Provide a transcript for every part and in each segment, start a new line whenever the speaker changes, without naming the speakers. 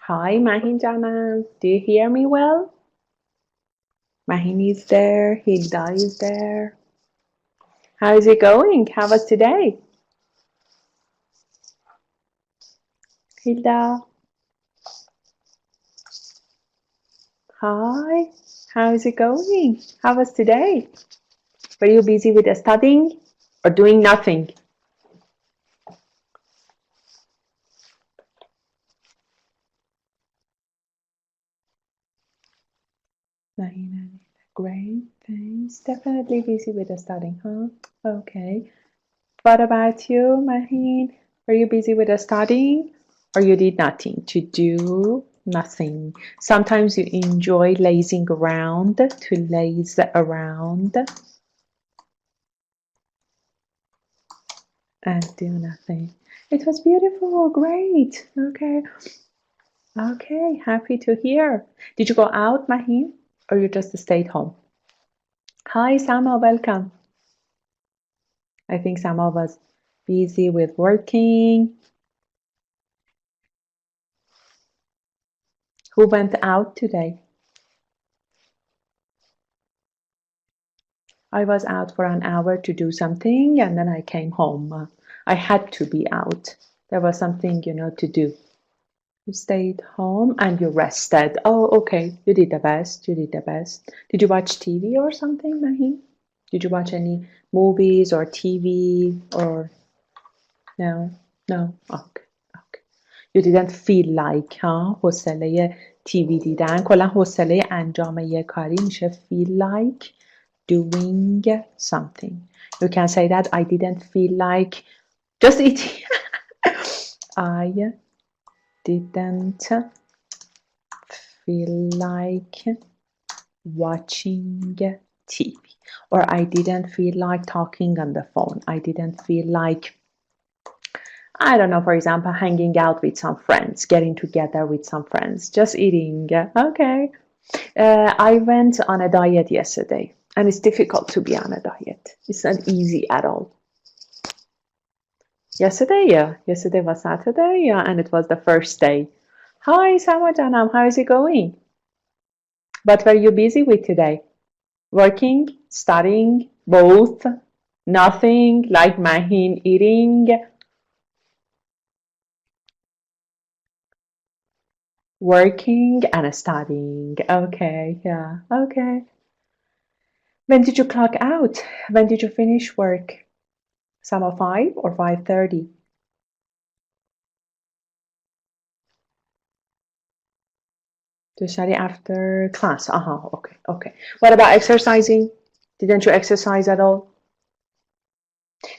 Hi, Mahin Jana. Do you hear me well? Mahin is there. Hilda is there. How is it going? How was today? Hilda. Hi. How is it going? How was today? Were you busy with studying or doing nothing? Mahin, great. Thanks. Definitely busy with studying, huh? Okay. What about you, Mahin? Were you busy with studying or you did nothing? To do nothing. Sometimes you enjoy lazing around, to laze around and do nothing. It was beautiful, great. Okay. Okay, happy to hear. Did you go out, Mahin, or you just stayed home? Hi, Sama, welcome. I think Sama was busy with working. Who went out today? I was out for an hour to do something and then I came home. I had to be out. There was something, to do. You stayed home and you rested. Oh, okay. You did the best. You did the best. Did you watch TV or something, Mahi? Did you watch any movies or TV or no? No? Okay. Okay. You didn't feel like, huh? حوصله TV دیدن کلا حوصله انجام یه کاری میشه feel like doing something. You can say that I didn't feel like just eating. I didn't feel like watching TV. Or I didn't feel like talking on the phone. I didn't feel like, I don't know, for example, hanging out with some friends, getting together with some friends, just eating. Okay. I went on a diet yesterday, and it's difficult to be on a diet. It's not easy at all. Yesterday, yeah. Yesterday was Saturday, yeah, and it was the first day. Hi, Sama Janam, how is it going? What were you busy with today? Working, studying, both, nothing, like Mahin, eating, working, and studying. Okay, yeah, okay. When did you clock out? When did you finish work? Sama 5 or 5:30? To study after class. Okay, okay. What about exercising? Didn't you exercise at all?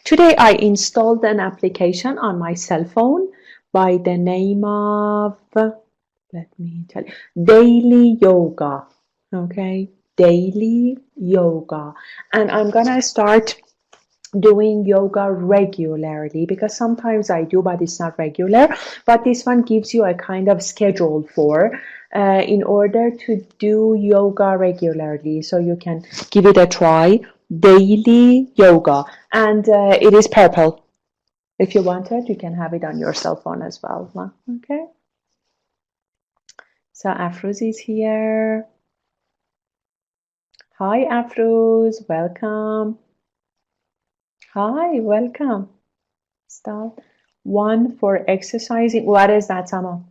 Today I installed an application on my cell phone by the name of, let me tell you, Daily Yoga. Okay, Daily Yoga. And I'm gonna start doing yoga regularly because sometimes I do, but it's not regular. But this one gives you a kind of schedule for in order to do yoga regularly, so you can give it a try. Daily Yoga, and it is purple. If you want it, you can have it on your cell phone as well. Okay. So Afruz is here. Hi, Afruz. Welcome. Hi, welcome. Stop. One for exercising. What is that, Sama?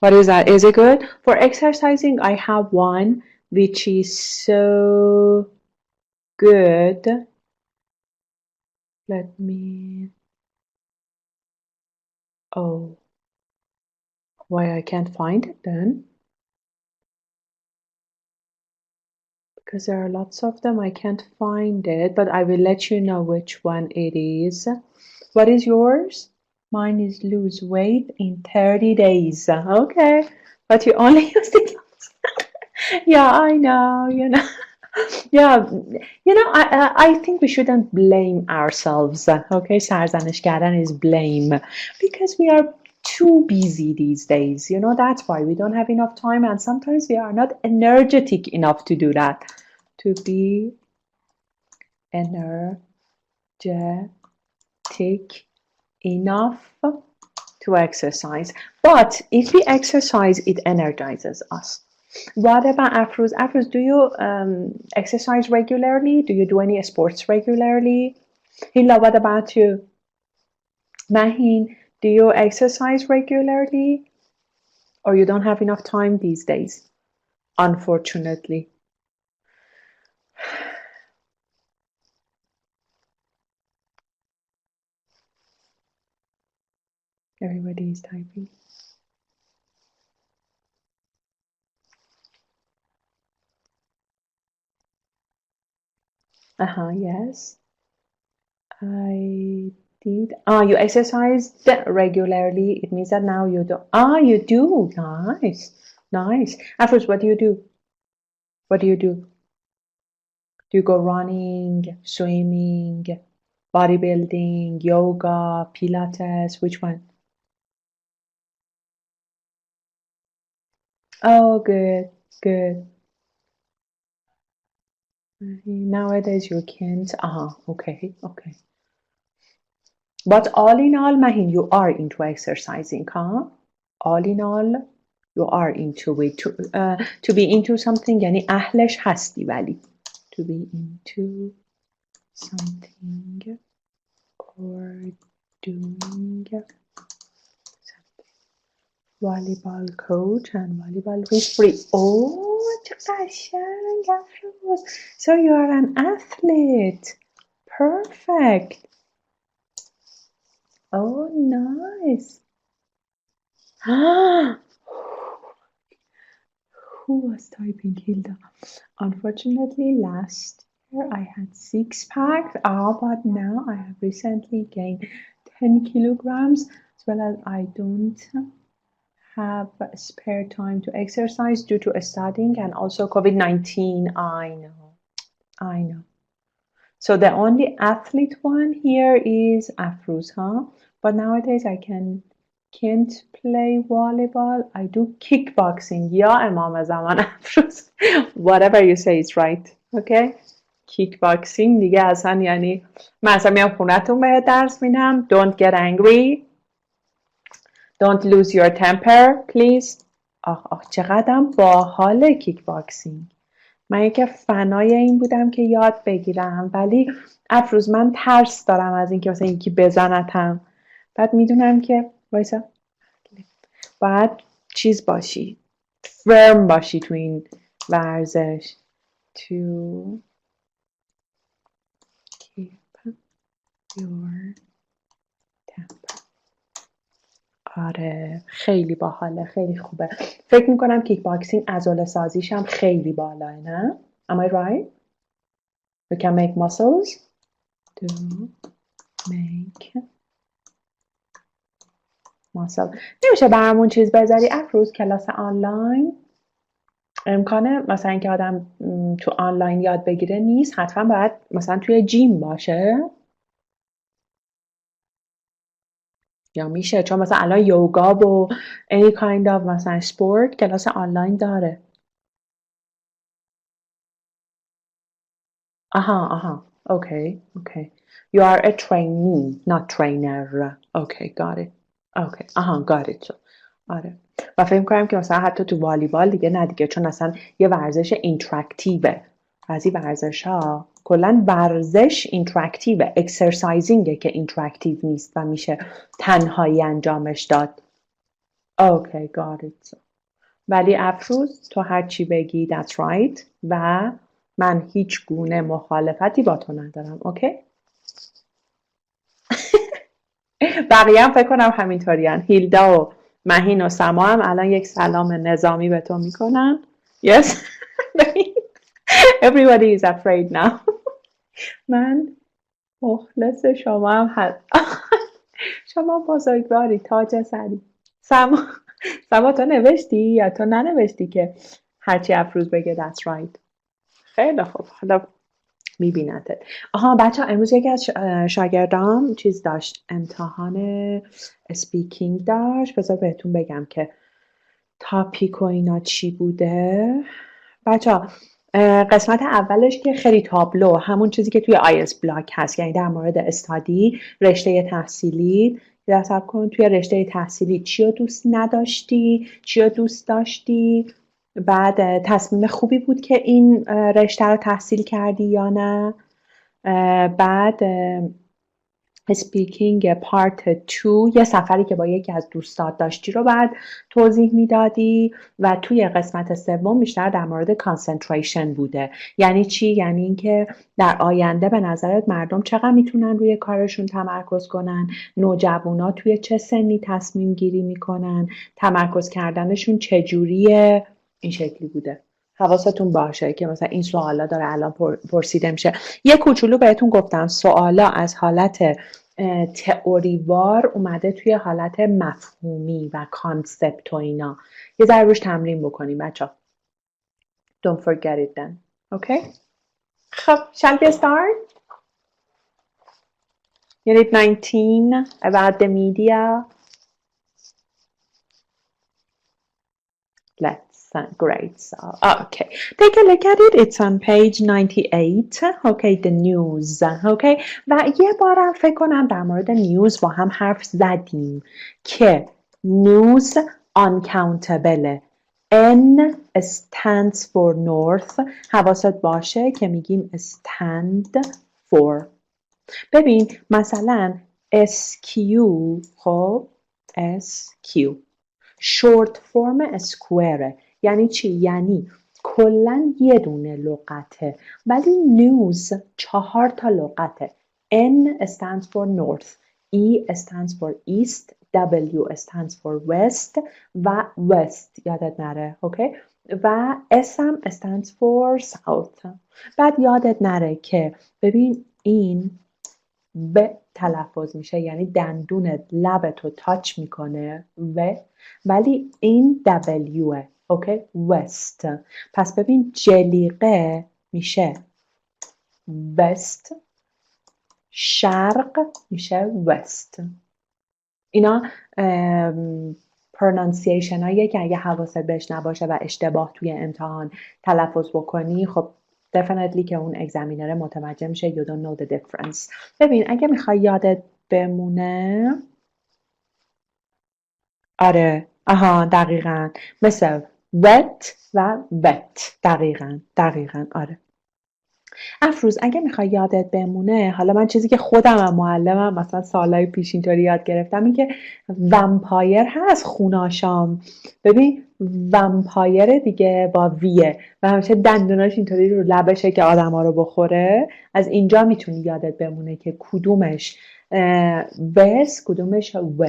What is that? Is it good? For exercising, I have one which is so good. Let me. Oh, why I can't find it then? Because there are lots of them. I can't find it, but I will let you know which one it is. What is yours? Mine is lose weight in 30 days. Okay, but you only used it. Yeah, I know, Yeah, I think we shouldn't blame ourselves. Okay, سرزنش کردن is blame because we are too busy these days. That's why we don't have enough time, and sometimes we are not energetic enough to do that. To be energetic enough to exercise. But if we exercise, it energizes us. What about Afruz? Afruz, do you exercise regularly? Do you do any sports regularly? Hila, what about you? Mahin, do you exercise regularly? Or you don't have enough time these days, unfortunately? Everybody is typing. Yes. I did. You exercise regularly. It means that now you do. You do. Nice. Nice. Afros, what do you do? What do you do? Do you go running, swimming, bodybuilding, yoga, Pilates? Which one? Oh, good. Good. Nowadays you can't. Okay. Okay. But all in all, Mahin, you are into exercising, huh? All in all, you are into it. To be into something, یعنی اهلش هستی ولی. To be into something or doing something. Volleyball coach and volleyball referee. Oh, چه قشنگ افروز. So you are an athlete. Perfect. Oh, nice. Who was typing, Hilda? Unfortunately, last year I had 6 packs, but now I have recently gained 10 kilograms, as well as I don't have spare time to exercise due to studying and also COVID-19. I know. So the only athlete one here is Afruz, huh? But nowadays I can't play volleyball. I do kickboxing. یا امام زمان Afruz. Whatever you say is right. Okay? Kickboxing دیگه اصلا یعنی من اصلا میام خونتون بهت درس میدم. Don't get angry. Don't lose your temper, please. چقدرم باحال کیکباکسینگ. من که فنای این بودم که یاد بگیرم، ولی افروز من ترس دارم از اینکه مثلا یکی بزنتم. بعد میدونم که وایسا باید چیز باشی، فرم باشی تو این ورزش. To keep your temper. آره خیلی باحاله، خیلی خوبه. فکر میکنم کیک باکسینگ عضله سازیش هم خیلی بالاه، نه؟ Am I right? We can make muscles. To make muscle. نمیشه برامون چیز بذاری افروز کلاس آنلاین؟ امکانه مثلا اینکه آدم تو آنلاین یاد بگیره نیست، حتما باید مثلا توی جیم باشه؟ یا میشه؟ چون مثلا الان یوگا و any kind of مثلا sport کلاس آنلاین داره. Okay. You are a trainee, not trainer. Okay, got it. Okay, got it. آره. و فکر کنم که مثلا حتی تو والیبال دیگه نه دیگه، چون اصلا یه ورزش اینتراکتیوه. بعضی ورزش ها کلا ورزش اینتراکتیوه، اکسرسایزینگه که اینتراکتیو نیست و میشه تنهایی انجامش داد. Okay, got it. ولی افروز تو هر چی بگی that's right و من هیچ گونه مخالفتی با تو ندارم. اوکی؟ بقیه هم فکر کنم همینطورین. هیلدا و مهین و سما هم الان یک سلام نظامی به تو میکنن. Yes. Everybody is afraid now. من مخلص شما هم هست. شما بزرگواری، تاج سری. سما تو نوشتی یا تو ننوشتی که هرچی افروز بگه that's right؟ خیلی خوب، حالا میبینتت. بچه ها امروز یکی از شاگردام چیز داشت، امتحان اسپیکینگ داشت. بذار بهتون بگم که تاپیک و اینا چی بوده. بچه ها قسمت اولش که خیلی تابلو، همون چیزی که توی IELTS بلاک هست، یعنی در مورد استادی، رشته تحصیلی، یه صبر کن، توی رشته تحصیلی چی رو دوست نداشتی، چی رو دوست داشتی، بعد تصمیم خوبی بود که این رشته رو تحصیل کردی یا نه. بعد speaking part 2 یه سفری که با یکی از دوستات داشتی رو بعد توضیح میدادی و توی قسمت سوم بیشتر در مورد concentration بوده. یعنی چی؟ یعنی اینکه در آینده به نظرت مردم چقدر میتونن روی کارشون تمرکز کنن، نوجوانا توی چه سنی تصمیم گیری میکنن، تمرکز کردنشون چجوریه. این شکلی بوده. حواستون باشه که مثلا این سوالا داره الان پرسیده میشه. یه کوچولو بهتون گفتم سوالا از حالت تئوریوار اومده توی حالت مفهومی و کانسپت و اینا. یه ذره روش تمرین بکنیم بچه. Don't forget it then. Okay? خب shall we start? Unit 19 about the media. Great. So, okay. Take a look at it. It's on page 98. Okay, the news. Okay. و یه بارم فکر کنم در مورد نیوز با هم حرف زدیم که news uncountable. N stands for north. حواست باشه که میگیم stand for. ببین مثلا SQ خب SQ شورت فرم اسکوئره. یعنی چی؟ یعنی کلا یه دونه لغته ولی نیوز 4 تا لغته. N stands for north, E stands for east, W stands for west و west یادت نره. اوکی؟ و S هم stands for south. بعد یادت نره که ببین این به تلفظ میشه، یعنی دندونت لبتو تاچ میکنه و ولی این W. اوکی؟ وست. پس ببین جلیقه میشه وست، شرق میشه وست. اینا پرونانسیشن هایی که اگه حواست بهش نباشه و اشتباه توی امتحان تلفظ بکنی خب definitely که اون اگزامینر متوجه میشه you don't know the difference. ببین اگه میخوای یادت بمونه آره دقیقاً مثل wet و wet. دقیقاً آره. افروز اگه میخوای یادت بمونه، حالا من چیزی که خودم هم معلمم مثلا سالهای پیش اینطوری یاد گرفتم این که ومپایر هست خوناشام. ببین ومپایر دیگه با ویه و همیشه دندوناش اینطوری رو لبشه که آدم ها رو بخوره. از اینجا میتونی یادت بمونه که کدومش وس کدومش و.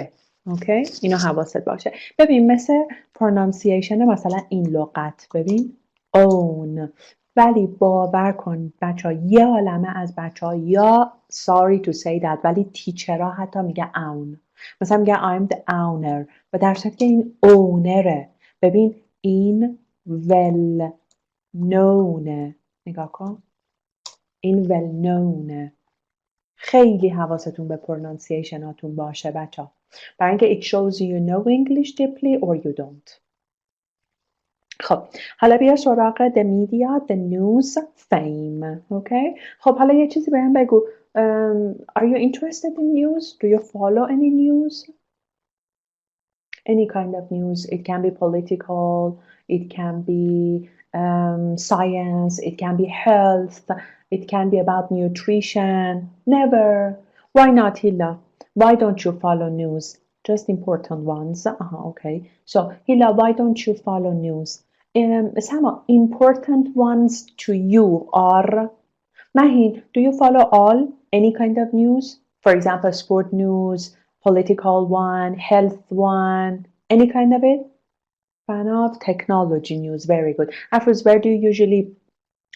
اوکی؟ اینو حواست باشه. ببین مثل پرونانسیشن مثلا این لغت ببین own. ولی باور کن بچه ها یه عالمه از بچه ها یا sorry to say that ولی تیچرها حتی میگه own. مثلا میگه I'm the owner و در صورتی که این ownerه. ببین این well known. نگاه کن این well known. خیلی حواستون به پرونانسیشن هاتون باشه بچه ها برای اینکه it shows you know English deeply or you don't. خب حالا بیا سراغ the media, the news, fame. اوکی؟ خب حالا یه چیزی بهم بگو. Are you interested in news? Do you follow any news? Any kind of news. It can be political, it can be science, it can be health, it can be about nutrition. Never. Why not, Hilla? Why don't you follow news? Just important ones. Okay. So, Hilla, why don't you follow news? Some important ones to you are Mahin, do you follow all any kind of news? For example, sport news, political one, health one, any kind of it? Fan of technology news, very good. Afros, where do you usually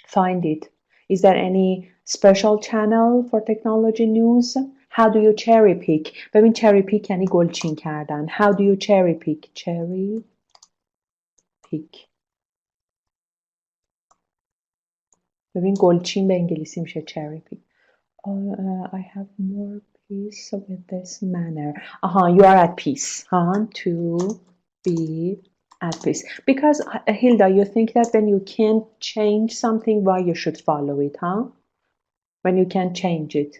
find it? Is there any special channel for technology news? How do you cherry pick? ببین cherry pick یعنی گلچین کردن. How do you cherry pick? Cherry pick. ببین گلچین به انگلیسی میشه cherry pick. I have more peace with this manner. You are at peace. To be at peace. Because Hilda, you think that when you can't change something, why you should follow it, When you can't change it.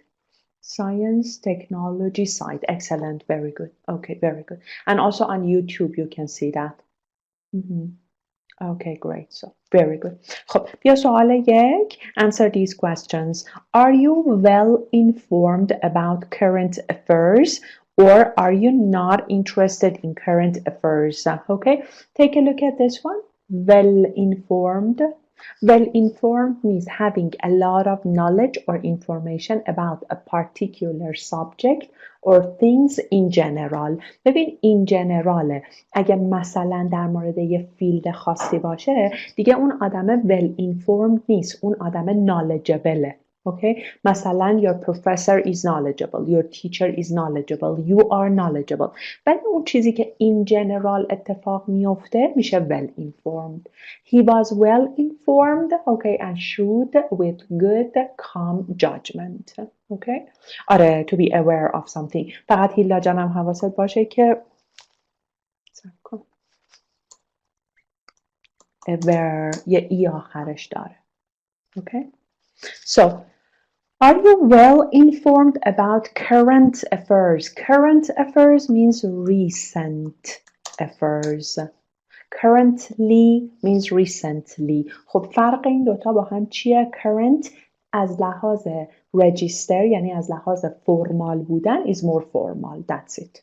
Science technology site. Excellent. Very good. Okay, very good. And also on YouTube you can see that. Okay, great. So very good. خب بیا سوال یک. Answer these questions. Are you well informed about current affairs or are you not interested in current affairs? Okay, take a look at this one. Well informed. Well informed means having a lot of knowledge or information about a particular subject or things in general. ببین in general اگه مثلا در مورد یه فیلد خاصی باشه دیگه اون آدم well informed نیست، اون آدم knowledgeable. Okay? مثلا your professor is knowledgeable, your teacher is knowledgeable, you are knowledgeable. ولی اون چیزی که in general اتفاق میفته میشه well informed. He was well informed, okay, and should with good calm judgment. Okay? آره to be aware of something. فقط هیلا جانم حواست باشه که aware یه ای آخرش داره. Okay? So, are you well informed about current affairs? Current affairs means recent affairs. Currently means recently. خب فرق این دوتا با هم چیه؟ Current از لحاظ register یعنی از لحاظ فرمال بودن is more formal. That's it.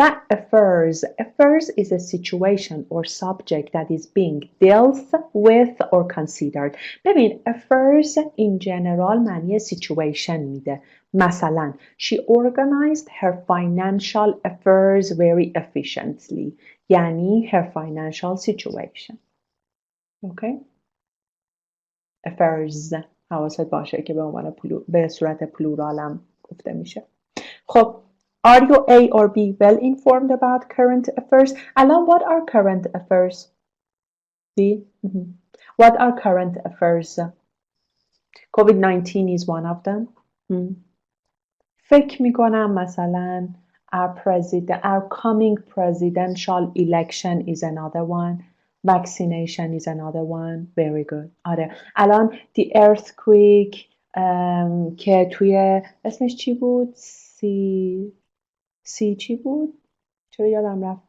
But affairs is a situation or subject that is being dealt with or considered. ببین affairs in general معنی situation میده. مثلا she organized her financial affairs very efficiently. یعنی her financial situation. Okay? Affairs حواست باشه که به عنوان به صورت پلورالم گفته میشه. خب Are you A or B well informed about current affairs? Alan, what are current affairs? B? What are current affairs? COVID-19 is one of them. فکر میکنم مثلا our coming presidential election is another one. Vaccination is another one. Very good. آره. الان the earthquake که توی اسمش چی بود؟ سی چی بود؟ چرا یادم رفت؟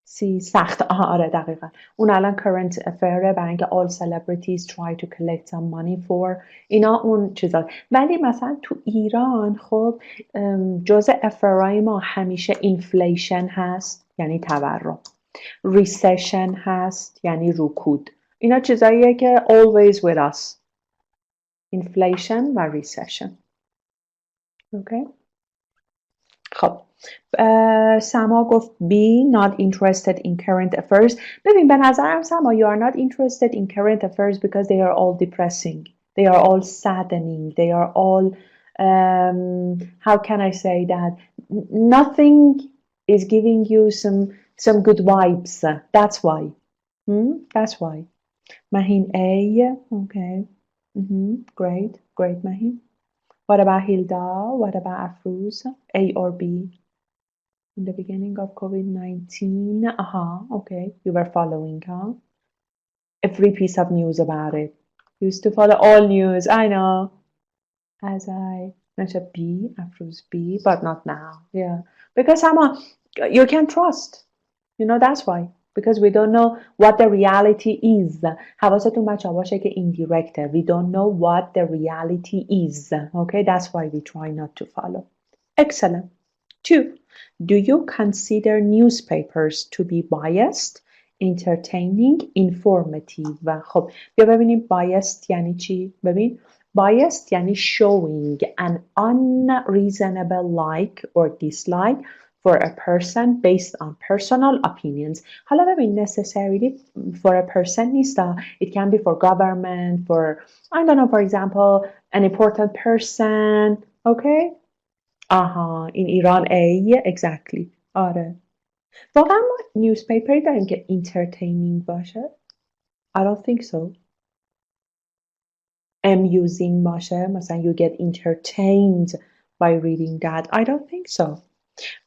سی سخت. آره دقیقا. اون الان current affair برای اینکه all celebrities try to collect some money for اینا اون چیزا. ولی مثلا تو ایران خب جزء افرای ما همیشه inflation هست یعنی تورم. recession هست یعنی رکود. اینا چیزاییه که always with us. inflation و recession. Okay. خب سما گفت B not interested in current affairs. ببین به نظرم سما you are not interested in current affairs because they are all depressing. They are all saddening. They are all how can I say that nothing is giving you some good vibes. That's why. That's why. Mahin A. Okay. Great Mahin. What about Hilda? What about Afruz? A or B? In the beginning of COVID-19. Okay. You were following, huh? Every piece of news about it. You used to follow all news. I know. As I mentioned B, Afruz B, but not now. Yeah. Because you can trust. You know, that's why. Because we don't know what the reality is. حواستون بچه باشه که indirect. We don't know what the reality is. Okay, that's why we try not to follow. Excellent. 2. Do you consider newspapers to be biased, entertaining, informative? خب بیا ببینیم biased یعنی چی؟ ببین biased یعنی showing an unreasonable like or dislike for a person based on personal opinions. حالا ببین necessarily for a person نیست. It can be for government, for I don't know, for example, an important person. Okay? in Iran A. Exactly. آره. واقعا ما newspaper داریم که entertaining باشه؟ I don't think so. amusing باشه مثلا you get entertained by reading that. I don't think so.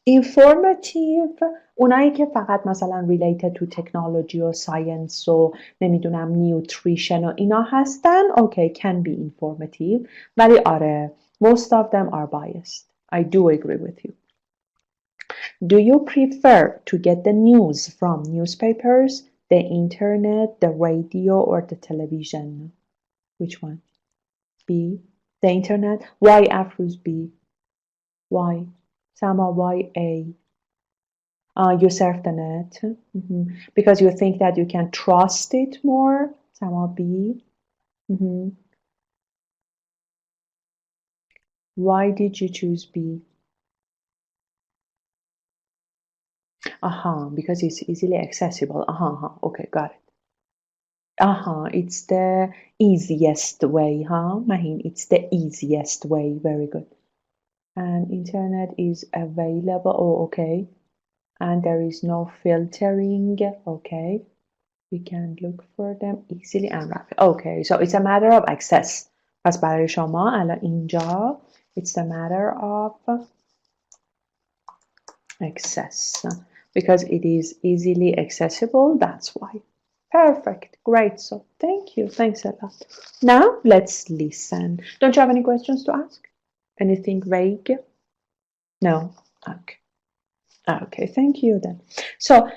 informative اونایی که فقط مثلا related to technology و science و نمیدونم nutrition و اینا هستن okay can be informative ولی آره most of them are biased. I do agree with you. Do you prefer to get the news from newspapers, the internet, the radio or the television? Which one? B. The internet. Why Afruz B? Why? Sama why A? You surf the net because you think that you can trust it more. Sama B. Why did you choose B? Because it's easily accessible. Okay, got it. It's the easiest way, Mahin? It's the easiest way. Very good. And internet is available. Oh, okay. And there is no filtering. Okay. We can look for them easily and rapid. Okay, so it's a matter of access. پس برای شما الان اینجا it's a matter of access because it is easily accessible. That's why. Perfect. Great. So thank you. Thanks a lot. Now let's listen. Don't you have any questions to ask? Anything vague? No. Okay. Okay. Thank you then. So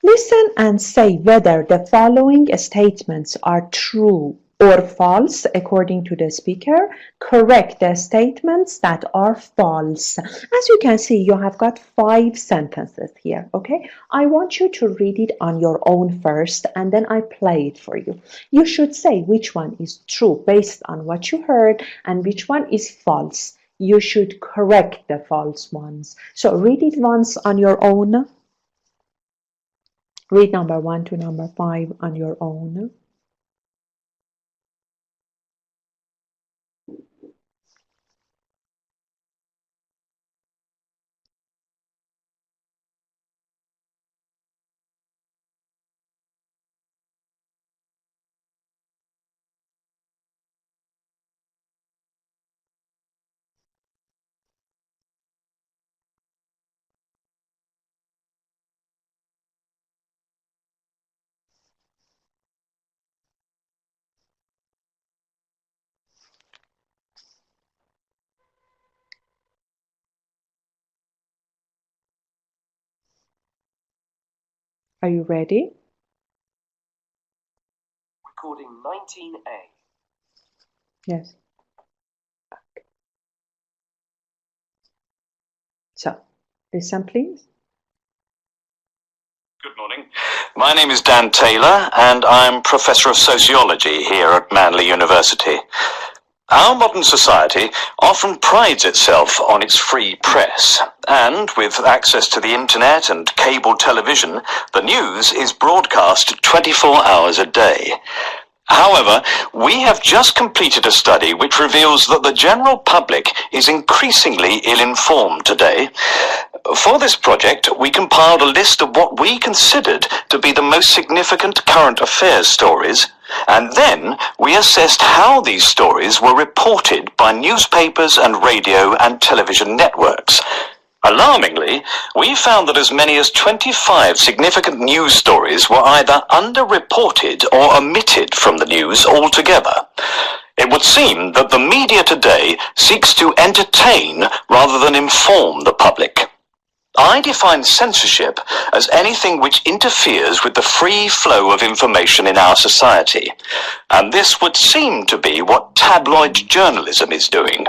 listen and say whether the following statements are true or false according to the speaker. Correct the statements that are false. As you can see, you have got 5 sentences here, okay? I want you to read it on your own first and then I play it for you. You should say which one is true based on what you heard and which one is false. You should correct the false ones. So read it once on your own. Read number 1 to number 5 on your own. Are you ready?
Recording 19A.
Yes. So, listen please.
Good morning. My name is Dan Taylor and I'm Professor of Sociology here at Manly University. Our modern society often prides itself on its free press, and with access to the internet and cable television, the news is broadcast 24 hours a day. However, we have just completed a study which reveals that the general public is increasingly ill-informed today. For this project, we compiled a list of what we considered to be the most significant current affairs stories, and then we assessed how these stories were reported by newspapers and radio and television networks. Alarmingly, we found that as many as 25 significant news stories were either underreported or omitted from the news altogether. It would seem that the media today seeks to entertain rather than inform the public. I define censorship as anything which interferes with the free flow of information in our society, and this would seem to be what tabloid journalism is doing.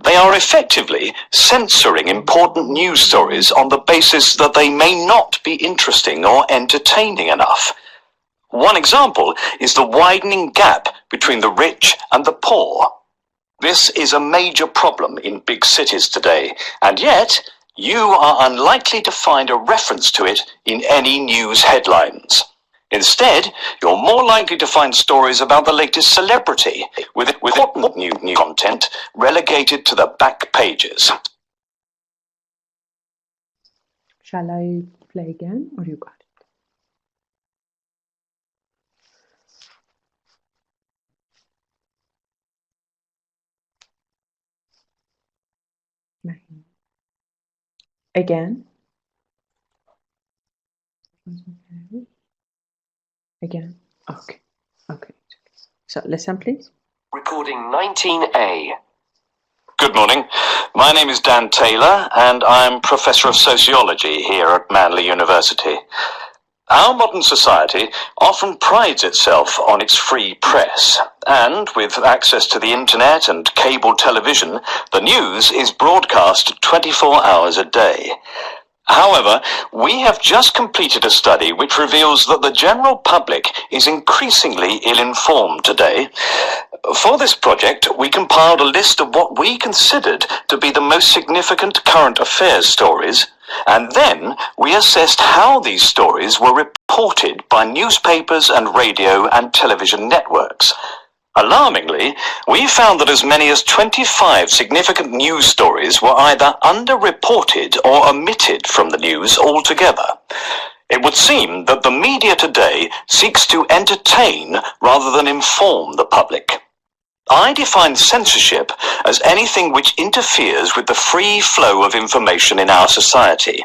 They are effectively censoring important news stories on the basis that they may not be interesting or entertaining enough. One example is the widening gap between the rich and the poor. This is a major problem in big cities today, and yet you are unlikely to find a reference to it in any news headlines. Instead, you're more likely to find stories about the latest celebrity, with important new content relegated to the back pages.
Shall I play again or you got it? Again. Again. Okay. Okay. So listen, please.
Recording 19A. Good morning. My name is Dan Taylor, and I'm Professor of Sociology here at Manly University. Our modern society often prides itself on its free press, and with access to the internet and cable television, the news is broadcast 24 hours a day. However, we have just completed a study which reveals that the general public is increasingly ill-informed today. For this project, we compiled a list of what we considered to be the most significant current affairs stories, and then we assessed how these stories were reported by newspapers and radio and television networks. Alarmingly, we found that as many as 25 significant news stories were either underreported or omitted from the news altogether. It would seem that the media today seeks to entertain rather than inform the public. I define censorship as anything which interferes with the free flow of information in our society,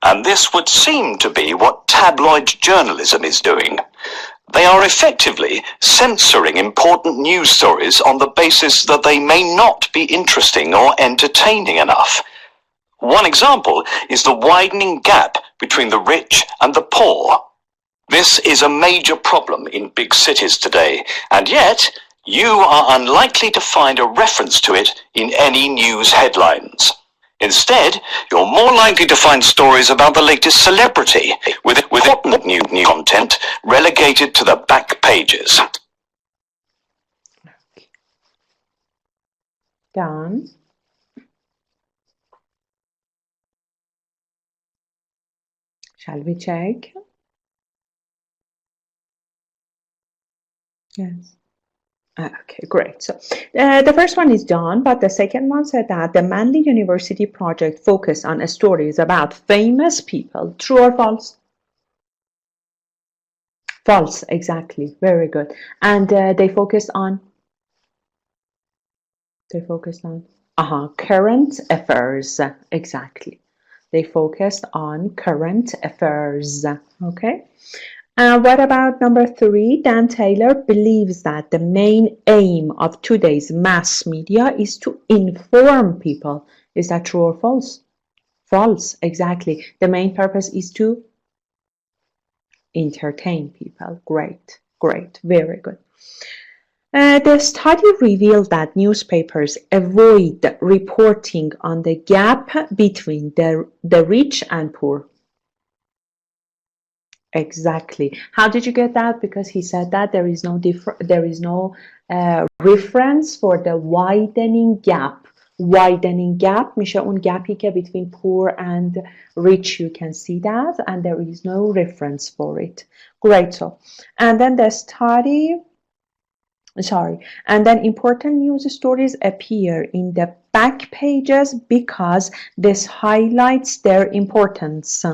and this would seem to be what tabloid journalism is doing. They are effectively censoring important news stories on the basis that they may not be interesting or entertaining enough. One example is the widening gap between the rich and the poor. This is a major problem in big cities today, and yet you are unlikely to find a reference to it in any news headlines. Instead, you're more likely to find stories about the latest celebrity, with important new content relegated to the back pages.
Done. Shall we check? Yes. Okay, great. So the first one is done, but the second one said that the Manly University project focused on stories about famous people. True or false? False, exactly. Very good. And they focused on? Current affairs. Exactly. They focused on current affairs. Okay. What about number 3? Dan Taylor believes that the main aim of today's mass media is to inform people. Is that true or false? False, exactly. The main purpose is to entertain people. Great, great, very good. The study revealed that newspapers avoid reporting on the gap between the rich and poor. Exactly. How did you get that? Because he said that there is no reference for the widening gap. Widening gap میشه اون گپی که between poor and rich. You can see that, and there is no reference for it. Great. So, and then the study. And then important news stories appear in the back pages because this highlights their importance.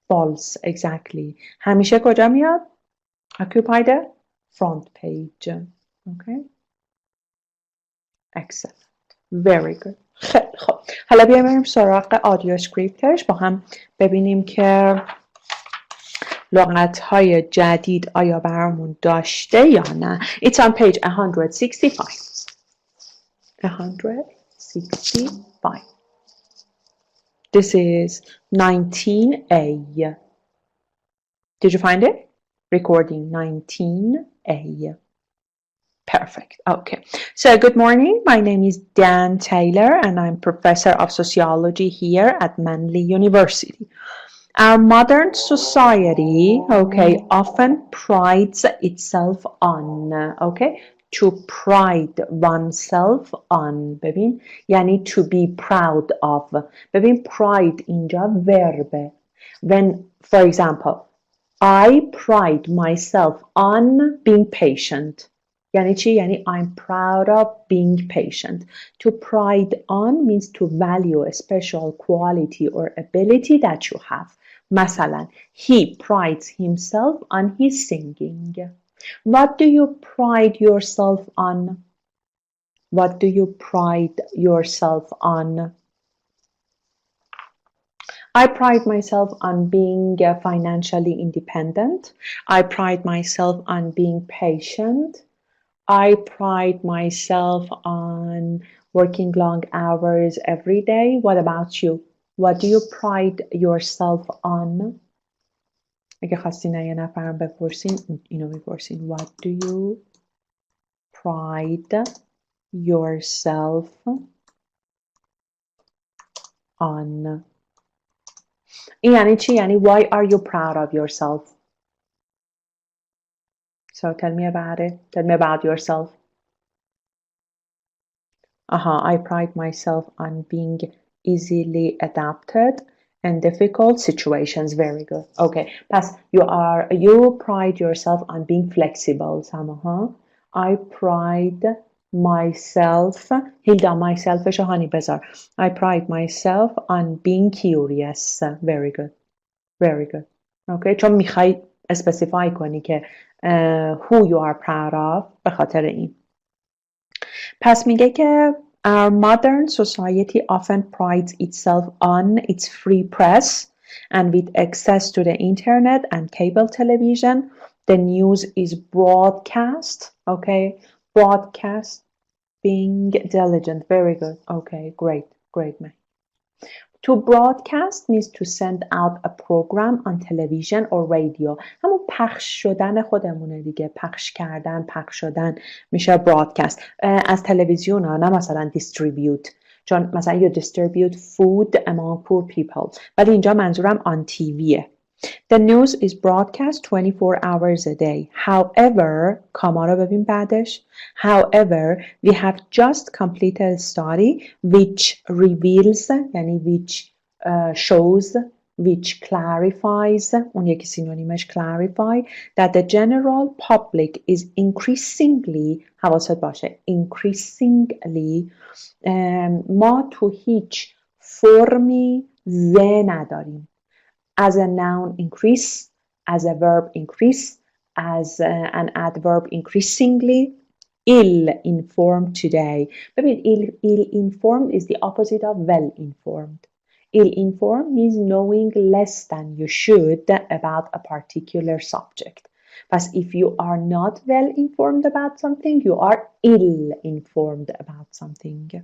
False, exactly. همیشه کجا میاد؟ Occupy the front page. Okay. Excellent. Very good. خیلی خب. حالا بیایم بریم سراغ آدیو اسکریپتش با هم ببینیم که لغت‌های جدید آیا برامون داشته یا نه. It's on page 165. 165. This is 19A. Did you find it? Recording 19A. Perfect. Okay. So good morning. My name is Dan Taylor and I'm Professor of Sociology here at Manly University. Our modern society, okay, often prides itself on, okay, to pride oneself on. ببین یعنی to be proud of. ببین pride اینجا verb. When, for example, I pride myself on being patient. یعنی چی؟ یعنی I'm proud of being patient. To pride on means to value a special quality or ability that you have. مثلا, he prides himself on his singing. What do you pride yourself on? What do you pride yourself on? I pride myself on being financially independent. I pride myself on being patient. I pride myself on working long hours every day. What about you? What do you pride yourself on? اگه خواستین یه نفرم بپرسین اینو میپرسین. What do you pride yourself on? این یعنی چی؟ یعنی why are you proud of yourself? So tell me about it. Tell me about yourself. I pride myself on being easily adapted in difficult situations. Very good. Okay. پس you pride yourself on being flexible. سما. I pride myself. Hilda, myself شهانی بذار. I pride myself on being curious. Very good. Very good. Okay. چون میخوای specify کنی که who you are proud of به خاطر این. پس میگه که our modern society often prides itself on its free press and with access to the internet and cable television, the news is broadcast. Okay, broadcast, being diligent. Very good. Okay, great, man. To broadcast means to send out a program on television or radio. همون پخش شدن خودمونه دیگه. پخش کردن، پخش شدن میشه broadcast. از تلویزیون ها، نه مثلا distribute. چون مثلا you distribute food among poor people. ولی اینجا منظورم on TVه. The news is broadcast 24 hours a day. However, کاما رو ببین بعدش. However, we have just completed a study which reveals, یعنی which shows, which clarifies, اون یکی سینونیمش clarify, that the general public is increasingly, حواست باشه, increasingly, ما تو هیچ فرمی ذ نداریم. As a noun increase, as a verb increase, as an adverb increasingly, ill-informed today. ببین ill-informed is the opposite of well-informed. Ill-informed means knowing less than you should about a particular subject. But if you are not well-informed about something, you are ill-informed about something.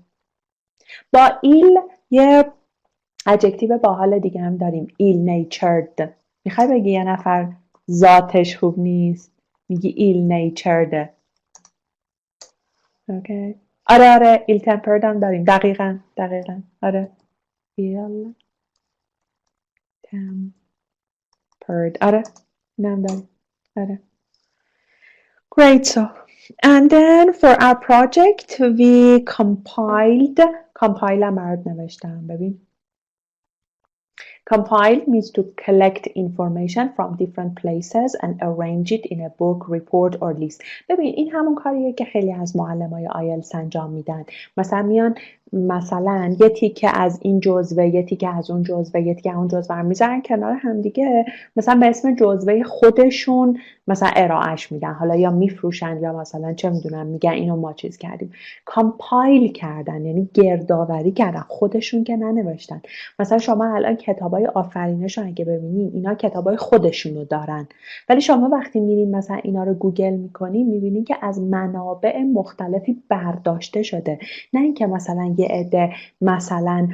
با ill یه adjective باحال دیگه هم داریم. ill-natured. میخوای بگی یه نفر ذاتش خوب نیست؟ میگی ill-natured. Okay. آره ill-tempered هم داریم. دقیقاً. آره. ill-tempered. آره. نم داریم. آره. Great. So, and then for our project we compiled هم برات نوشتم ببین. Compile means to collect information from different places and arrange it in a book, report or list. ببین این همون کاریه که خیلی از معلمای IELTS انجام میدن. مثلا میان مثلا یه تیکه از این جزوه، یه تیکه از اون جزوه، یه تیکه از اون جزوه میذارن کنار هم دیگه، مثلا به اسم جزوه خودشون مثلا ارائهش میدن. حالا یا میفروشن یا مثلا چه میدونم میگن اینو ما چیز کردیم. کامپایل کردن یعنی گردآوری کردن، خودشون که ننوشتن. مثلا شما الان کتابای آفرینش رو اگه ببینین اینا کتابای خودشونو دارن، ولی شما وقتی میرین مثلا اینا رو گوگل میکنین میبینین که از منابع مختلفی برداشته شده، نه اینکه مثلا یه عده مثلا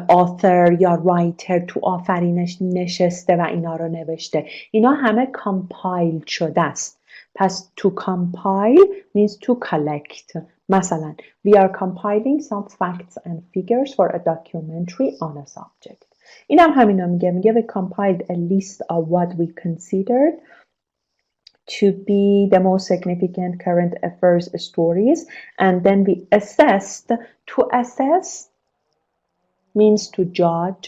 author یا رایتر تو آفرینش نشسته و اینا رو نوشته. اینا همه کامپایل شده است. پس to compile means to collect. مثلا we are compiling some facts and figures for a documentary on a subject. این هم همینا میگه we compiled a list of what we considered to be the most significant current affairs stories, and then we assessed. To assess means to judge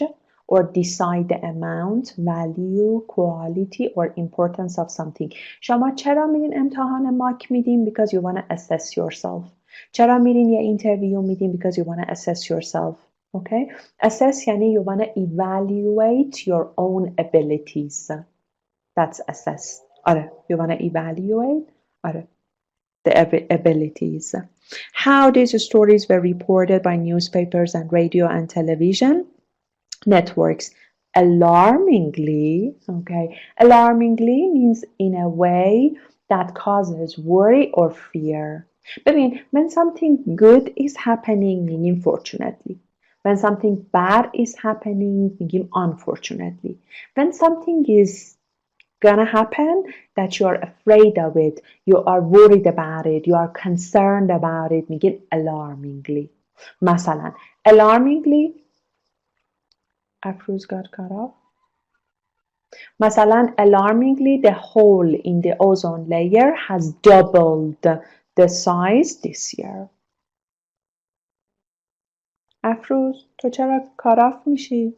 or decide the amount, value, quality or importance of something. شما چرا میرین امتحان ماک میدین؟ Because you want to assess yourself. چرا میرین یه اینترویو میدین؟ Because you want to assess yourself. Okay? Assess یعنی you want to evaluate your own abilities. That's assess. آره. You want to evaluate آره. the abilities. How these stories were reported by newspapers and radio and television networks. alarmingly, okay, alarmingly means in a way that causes worry or fear. ببین when something good is happening میگیم fortunately. When something bad is happening میگیم unfortunately. When something is gonna happen that you are afraid of it, you are worried about it, you are concerned about it میگیم alarmingly. مثلا alarmingly Afro's got cut off. مثلا alarmingly the hole in the ozone layer has doubled the size this year. افروز تو چرا cut off میشی؟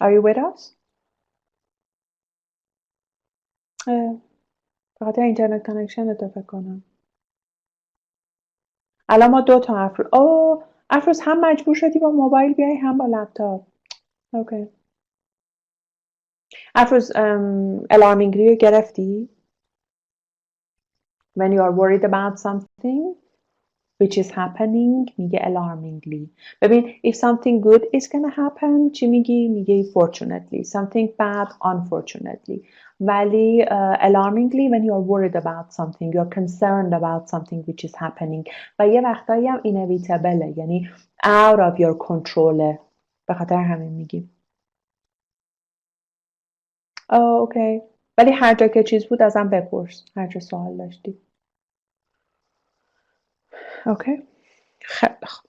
Are you with us? بخاطر اینترنت کانکشن فکر کنم. الان ما 2 تا افروز هم مجبور شدی با موبایل بیای هم با لپتاپ. اوکی. افروز alarmingly رو گرفتی؟ When you are worried about something which is happening میگه alarmingly. ببین if something good is gonna happen چی میگی؟ میگه fortunately. Something bad unfortunately. ولی alarmingly when you are worried about something, you are concerned about something which is happening و یه وقتایی هم inevitable یعنی out of your control. به خاطر همین میگیم. اوکی. ولی هر جا که چیز بود ازم بپرس. هر جا سوال داشتی. اوکی. خیلی خوب.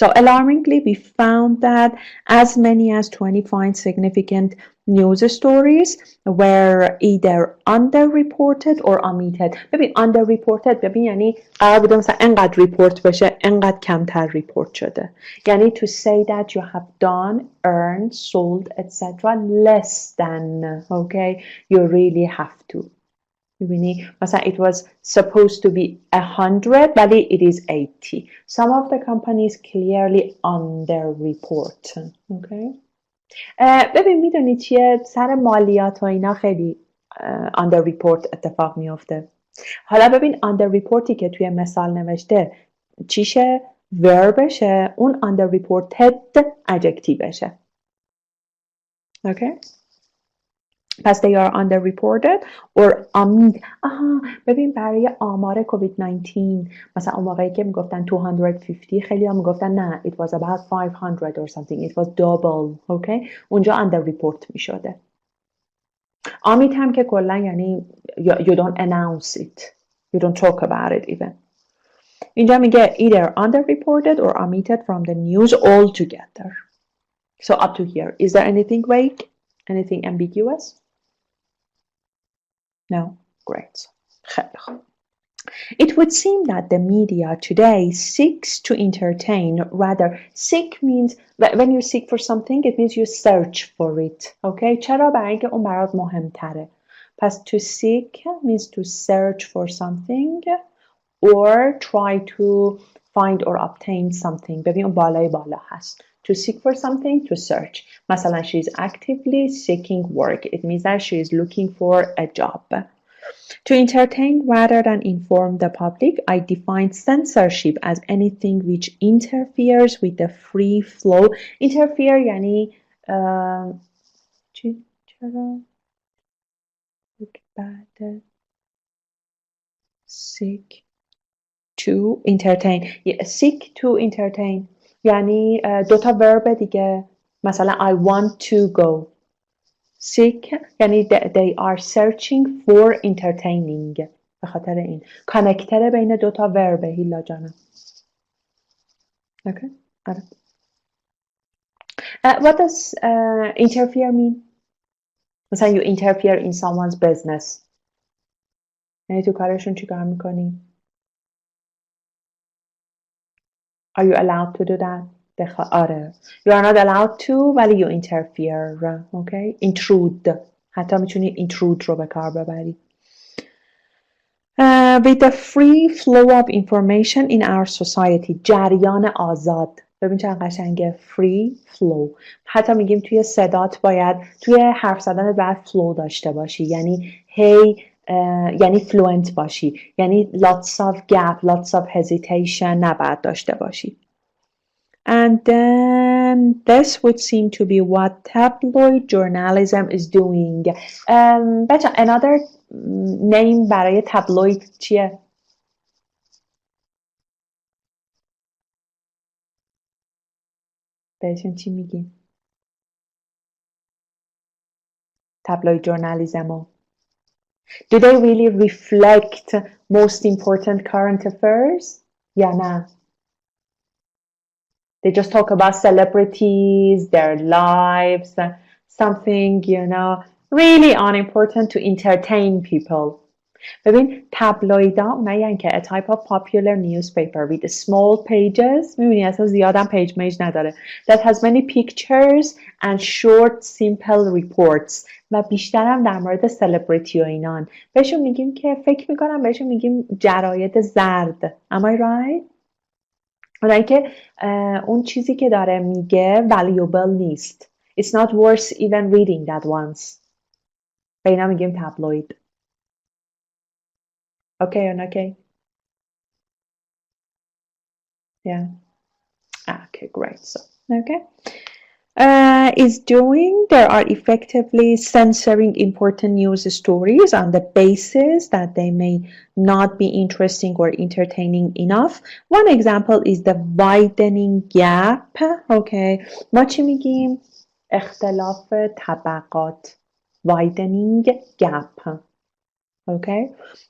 So alarmingly, we found that as many as 25 significant news stories were either underreported or omitted. ببین underreported ببین یعنی قرار بوده مثلا انقدر ریپورت بشه انقدر کمتر ریپورت شده. یعنی to say that you have done, earned, sold, etc. less than, okay, you really have to. می‌بینی مثلا it was supposed to be 100 ولی it is 80. Some of the companies clearly underreport. Okay. ببین میدونی چیه سر مالیات و اینا خیلی underreport اتفاق میفته. حالا ببین underreporتی که توی مثال نوشته چیشه verbشه اون underreported adjectiveشه. Okay. پس they are underreported or omit. ببین برای آمار کووید 19 مثلا اون موقعی که میگفتن 250 خیلی ها میگفتن نه it was about 500 or something it was double. okay? اونجا underreport میشده. omit هم که کلا یعنی you don't announce it, you don't talk about it even. اینجا میگه either underreported or omitted from the news altogether. So up to here, is there anything vague, anything ambiguous? No? Great. It would seem that the media today seeks to entertain, rather seek means when you seek for something it means you search for it. Okay? چرا؟ برای اینکه اون برات مهمتره. پس to seek means to search for something or try to find or obtain something. ببین اون بالای بالا هست. To seek for something, to search. مثلا she is actively seeking work. It means that she is looking for a job. To entertain rather than inform the public, I define censorship as anything which interferes with the free flow. Interfere یعنی چی؟ چرا؟ بعد seek to entertain. Seek to entertain یعنی دوتا verb دیگه مثلا I want to go. seek یعنی they are searching for entertaining. به خاطر این کانکتر بین دوتا verb هیلا جانم. Okay. What does interfere mean? مثلا you interfere in someone's business. یعنی تو کارشون چی کار میکنی؟ Are you allowed to do that? آره. You are not allowed to ولی you interfere. Okay? Intrude. حتی میتونی intrude رو به کار ببری. With the free flow of information in our society. جریان آزاد. ببین چقدر قشنگه. Free flow. حتی میگیم توی صدات باید توی حرف زدنت باید flow داشته باشی. یعنی یعنی fluent باشی. یعنی lots of gap, lots of hesitation نباید داشته باشی. And then this would seem to be what tabloid journalism is doing. بچه another name برای tabloid چیه؟ بهشون چی میگیم؟ tabloid journalism. Do they really reflect most important current affairs? یا نه؟ They just talk about celebrities, their lives, something, really unimportant to entertain people. ببین تبلویدا اونایی که a type of popular newspaper with small pages میبینی اصلا زیادم پیج میج نداره that has many pictures and short simple reports و بیشترم در مورد سلبریتی و اینان بهشون میگیم که فکر میکنم بهشون میگیم جراید زرد. Am I right؟ اونایی که اون چیزی که داره میگه valuable نیست. It's not worth even reading that once. به اینا میگیم تبلوید. Okay or not okay? Yeah. Okay, great. So, okay. Is doing, they are effectively censoring important news stories on the basis that they may not be interesting or entertaining enough. One example is the widening gap. Okay. ما چی میگیم؟ اختلاف طبقات. Widening gap. Okay,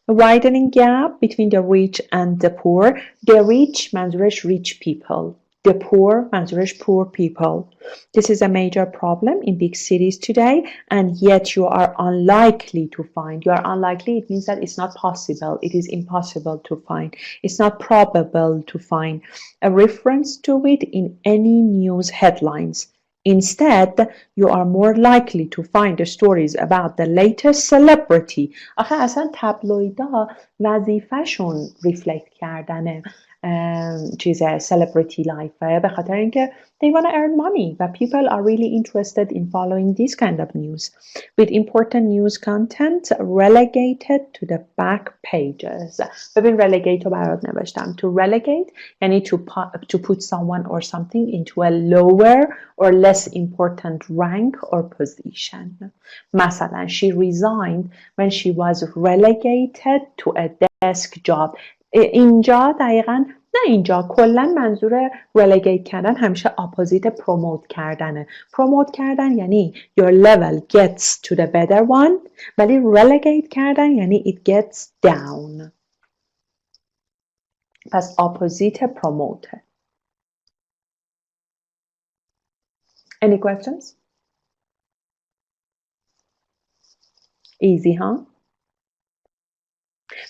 a widening gap between the rich and the poor. The rich منظورش rich people. The poor منظورش poor people. This is a major problem in big cities today, and yet you are unlikely to find. You are unlikely, it means that it's not possible. It is impossible to find. It's not probable to find a reference to it in any news headlines. Instead, you are more likely to find the stories about the latest celebrity. آخه اصلا تبلویدا وظیفه‌شون ریفلکت کردن چیز celebrity life به خاطر اینکه they want to earn money but people are really interested in following this kind of news with important news content relegated to the back pages. ببین relegate رو برات نوشتم. To relegate یعنی to put someone or something into a lower or less important rank or position. مثلا she resigned when she was relegated to a desk job. اینجا دقیقا نه اینجا کلا منظور relegate کردن همیشه اپوزیت promote کردنه. promote کردن یعنی your level gets to the better one ولی relegate کردن یعنی it gets down. پس اپوزیت promote. Any questions? Easy ها؟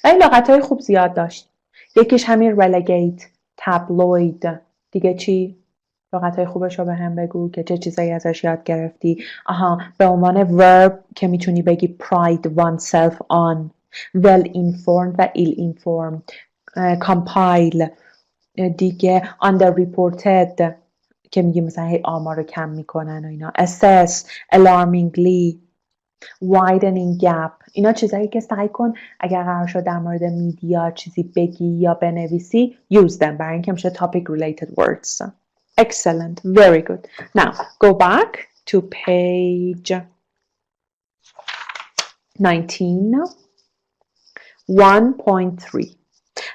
ولی لغت‌های خوب زیاد داشت. یکیش همین relegate، tabloid، دیگه چی؟ لغت‌های خوبش رو به هم بگو که چه چیزایی ازش یاد گرفتی. آها، به عنوان verb که میتونی بگی pride oneself on، well informed و ill informed، compile، دیگه underreported که میگی مثلا هی آمار رو کم میکنن و اینا، assess، alarmingly، widening gap. اینا چیزایی که سعی کن اگر قرار شد در مورد میدیا چیزی بگی یا بنویسی use them برای اینکه میشه topic related words. Excellent, very good. Now go back to page 19, 1.3.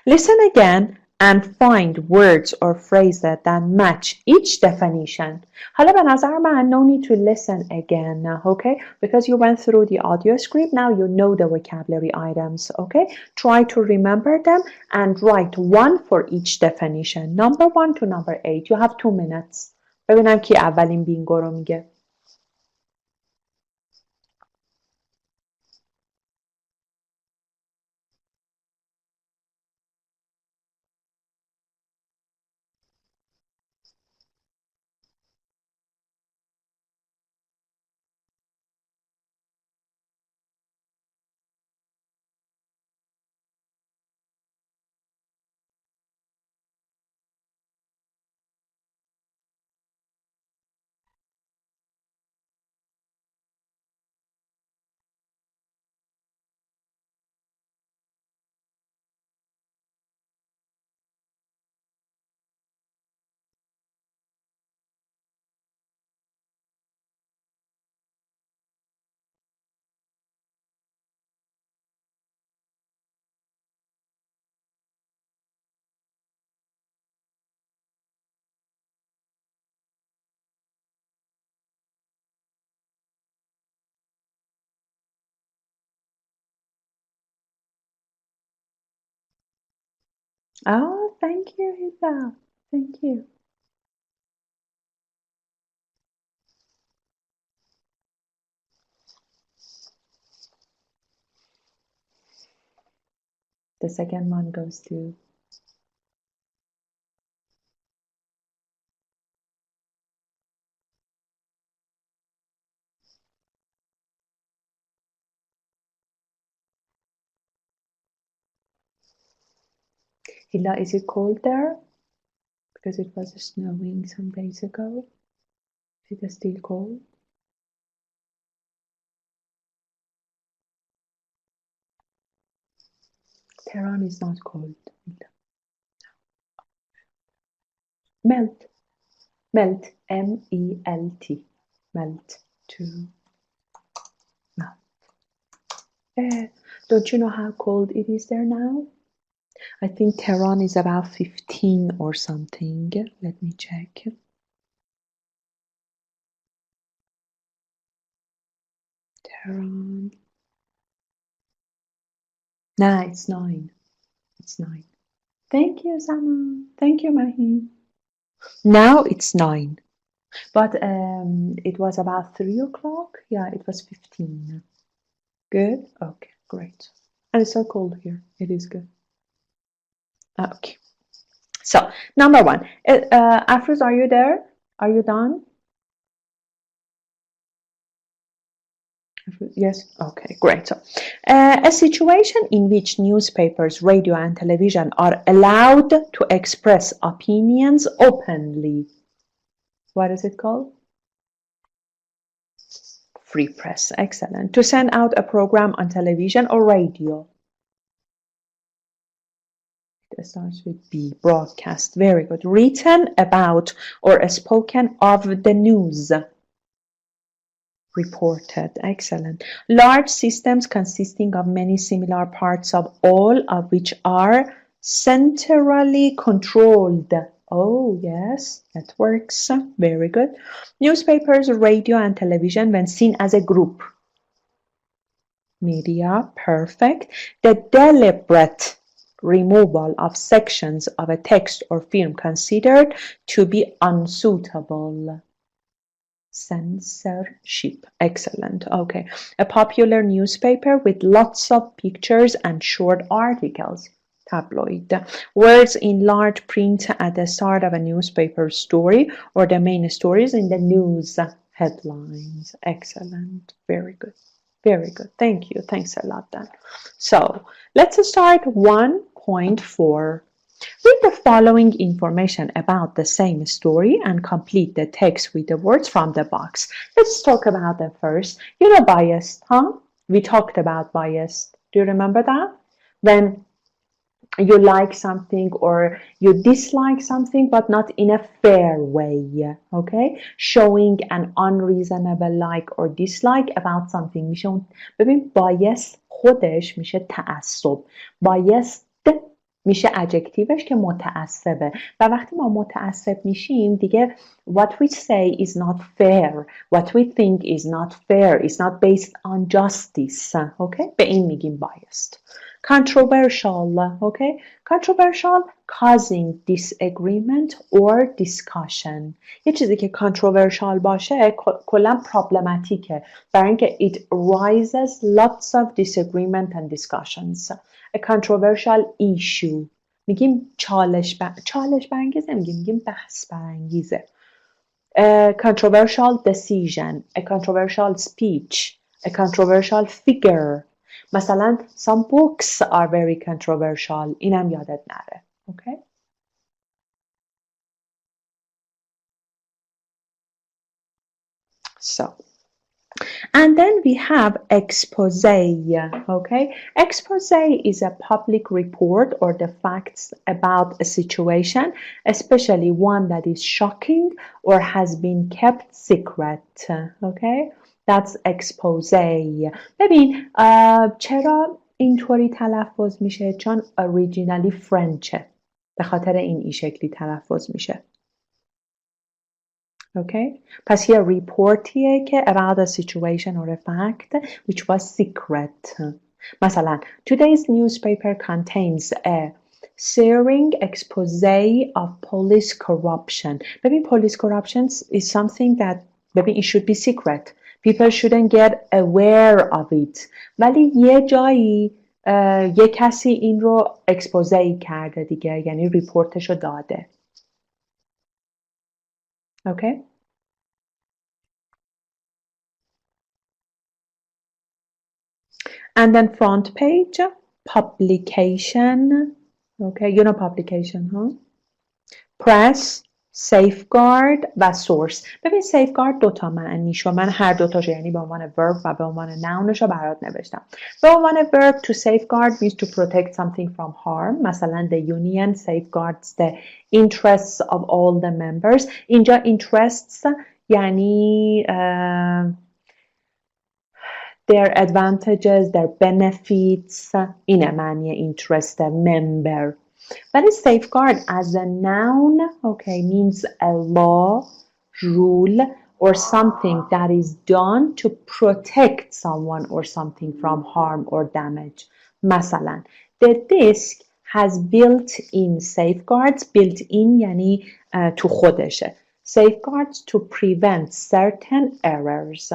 Listen again and find words or phrases that match each definition. حالا به نظر من no need to listen again, okay? Because you went through the audio script, now you know the vocabulary items, okay? Try to remember them and write one for each definition. Number 1 to number 8. You have 2 minutes. ببینم کی اولین بینگو رو میگه. Oh, thank you, Hilda. Thank you. The second one goes to Hilda. Is it cold there? Because it was snowing some days ago. Is it still cold? Tehran is not cold. Melt. Melt. M-E-L-T. Melt. To melt. Don't you know how cold it is there now? I think Tehran is about 15 or something. Let me check. Tehran. Nah, it's 9. It's 9. Thank you, Sama. Thank you, Mahi. Now it's 9. But it was about 3 o'clock. Yeah, it was 15. Good? Okay, great. And it's so cold here. It is good. Okay. So, number 1. Afros, are you there? Are you done? Yes? Okay, great. So, a situation in which newspapers, radio, and television are allowed to express opinions openly. What is it called? Free press. Excellent. To send out a program on television or radio. It starts with B. Broadcast. Very good. Written about or spoken of the news. Reported. Excellent. Large systems consisting of many similar parts of all of which are centrally controlled. Oh, yes, that works. Very good. Newspapers, radio, and television when seen as a group. Media. Perfect. The deliberate removal of sections of a text or film considered to be unsuitable. Censorship. Excellent. Okay. A popular newspaper with lots of pictures and short articles. Tabloid. Words in large print at the start of a newspaper story or the main stories in the news headlines. Excellent. Very good. Very good. Thank you. Thanks a lot, Dan. So let's start 1.4. Read the following information about the same story and complete the text with the words from the box. Let's talk about them first. You know biased, huh? We talked about biased. Do you remember that? When you like something or you dislike something, but not in a fair way, okay? Showing an unreasonable like or dislike about something. میشه ببین bias خودش میشه تعصب. biased میشه adjectiveش که متعصبه و وقتی ما متعصب میشیم دیگه what we say is not fair, what we think is not fair, is not based on justice, okay? به این میگیم biased. Controversial, okay? Controversial, causing disagreement or discussion. یه چیزی که controversial باشه کلا problematicه برای اینکه it raises lots of disagreement and discussions. A controversial issue. میگیم چالش برانگیزه، میگیم بحث برانگیزه. A controversial decision, a controversial speech, a controversial figure. مثلا some books are very controversial. اینم یادت نره. Okay? So, and then we have expose, okay? Expose is a public report or the facts about a situation, especially one that is shocking or has been kept secret, okay? That's expose. ببین چرا اینطوری تلفظ میشه؟ چون originally Frenchه. به خاطر این شکلی تلفظ میشه. Okay, پس یه reportیه که about a situation or a fact which was secret. مثلا, today's newspaper contains a searing expose of police corruption. ببین police corruption is something that ببین it should be secret. People shouldn't get aware of it. ولی یه جایی یه کسی این رو اکسپوزه کرده دیگه، یعنی ریپورتش رو داده. Okay? And then front page, publication. Okay, you know publication, huh? Press, safeguard و source. ببین safeguard دوتا معنیشو، من هر دوتاشو یعنی به عنوان verb و به عنوان nounشو برات نوشتم. به عنوان verb to safeguard means to protect something from harm. مثلا the union safeguards the interests of all the members. اینجا interests یعنی their advantages, their benefits. اینه معنی interest member. But safeguard as a noun, okay, means a law, rule, or something that is done to protect someone or something from harm or damage. مثلا, the disk has built-in safeguards. Built-in یعنی تو خودشه. Safeguards to prevent certain errors.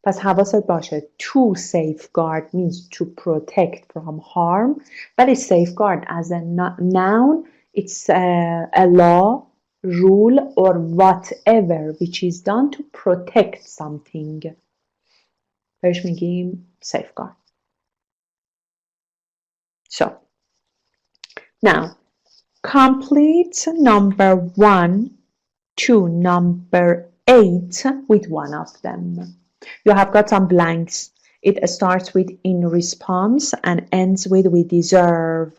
پس حواست باشه to safeguard means to protect from harm ولی safeguard as a noun it's a law, rule or whatever which is done to protect something. بهش میگیم safeguard. So now complete number 1 to number 8 with one of them. You have got some blanks. It starts with in response and ends with we deserve.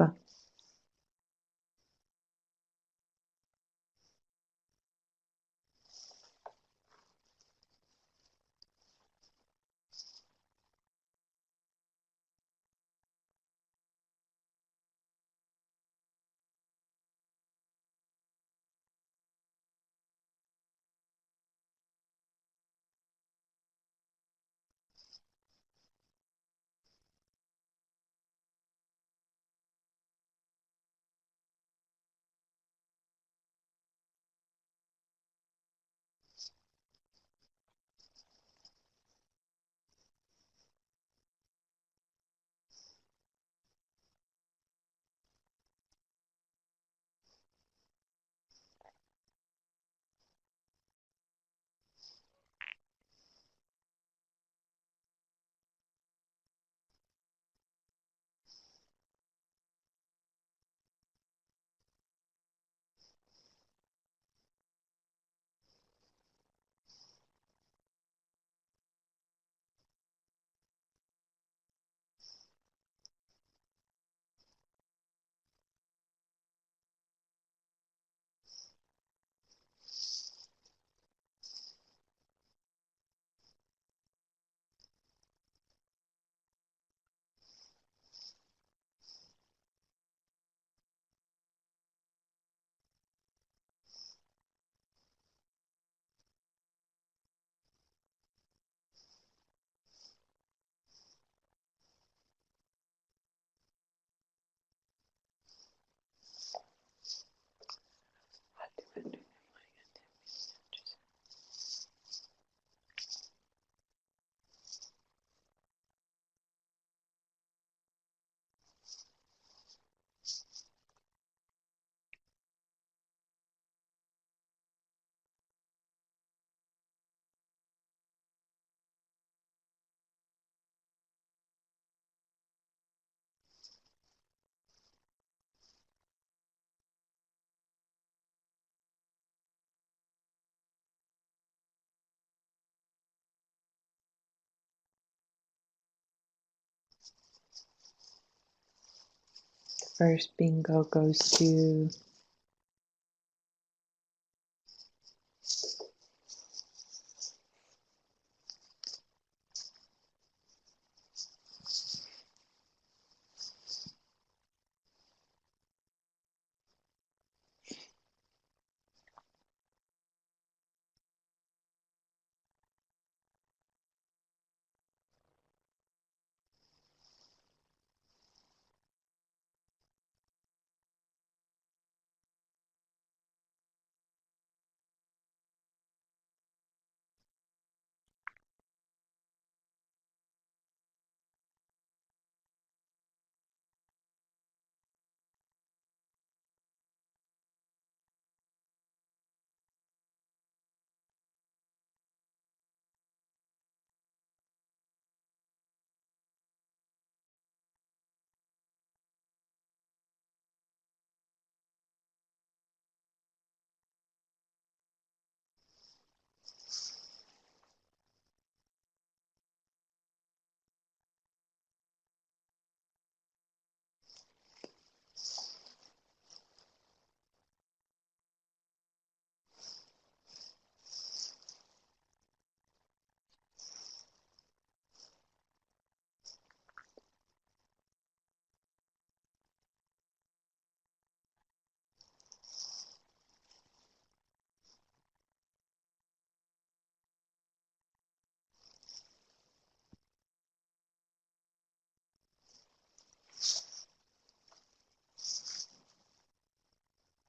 First bingo goes to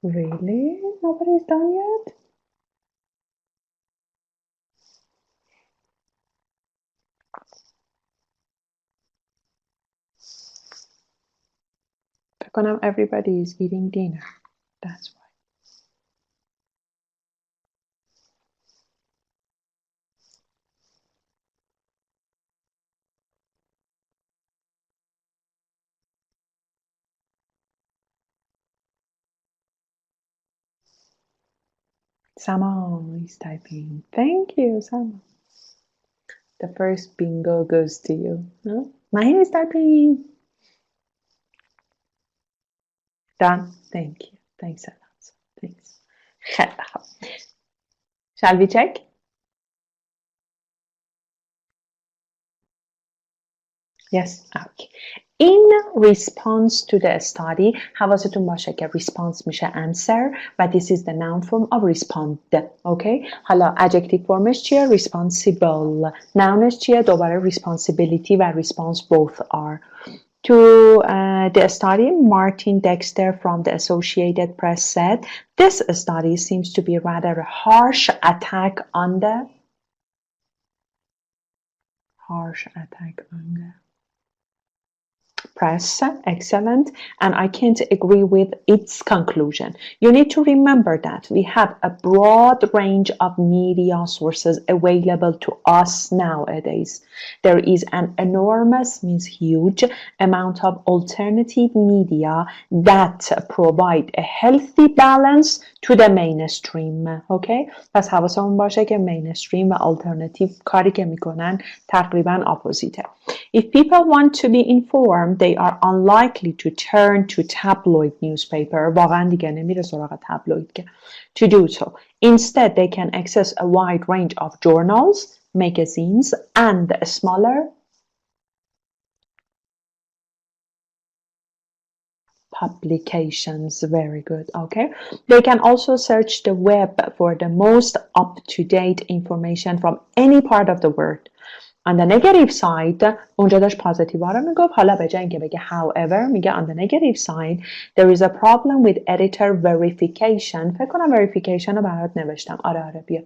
Really? Nobody's done yet? فکر کنم everybody is eating dinner. That's why. Sama is typing. Thank you, Sama. The first bingo goes to you. No? Mine is typing. Done. Thank you. Thanks a lot. Thanks. خیلی خوب. Shall we check? Yes. Okay. In response to the study, حواستون باشه که response میشه answer و this is the noun form of respond. Okay? حالا adjective formش چیه؟ Responsible. nounش چیه؟ دوباره responsibility و response both are. To the study, Martin Dexter from the Associated Press said, this study seems to be rather a harsh attack on the press. Excellent. And I can't agree with its conclusion. You need to remember that we have a broad range of media sources available to us nowadays. There is an enormous, means huge, amount of alternative media that provide a healthy balance to the mainstream. Okay? پس حواسمون باشه که mainstream و alternative کاری که میکنن تقریبا opposite. If people want to be informed, they are unlikely to turn to tabloid newspaper. واقعا دیگه نمیره سراغ تبلوید که. To do so. Instead, they can access a wide range of journals, magazines, and smaller publications. Very good. Okay. They can also search the web for the most up-to-date information from any part of the world. On the negative side, اونجا داشت positive ها رو میگفت. حالا به جای اینکه بگه however میگه on the negative side there is a problem with editor verification. فکر کنم verification رو برات نوشتم. آره بیا.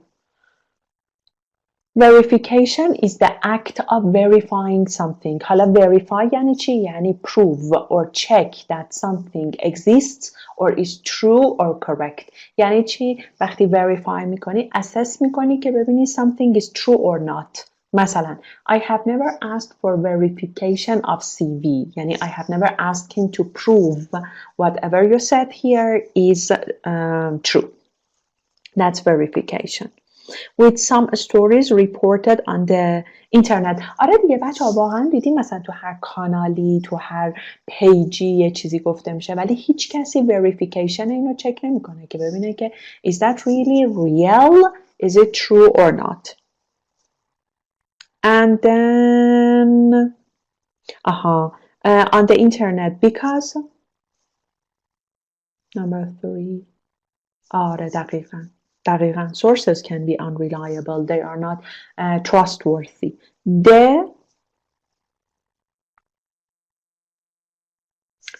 Verification is the act of verifying something. حالا verify یعنی چی؟ یعنی prove or check that something exists or is true or correct. یعنی چی؟ وقتی verify میکنی assess میکنی که ببینی something is true or not. مثلا I have never asked for verification of CV. یعنی I have never asked him to prove whatever you said here is true. That's verification. With some stories reported on the internet. آره دیگه بچه ها واقعا دیدیم مثلا تو هر کانالی تو هر پیجی یه چیزی گفته میشه ولی هیچ کسی verification اینو چک نمیکنه که ببینه که is that really real? Is it true or not? And then on the internet because number 3 آره دقیقاً sources can be unreliable. They are not trustworthy. The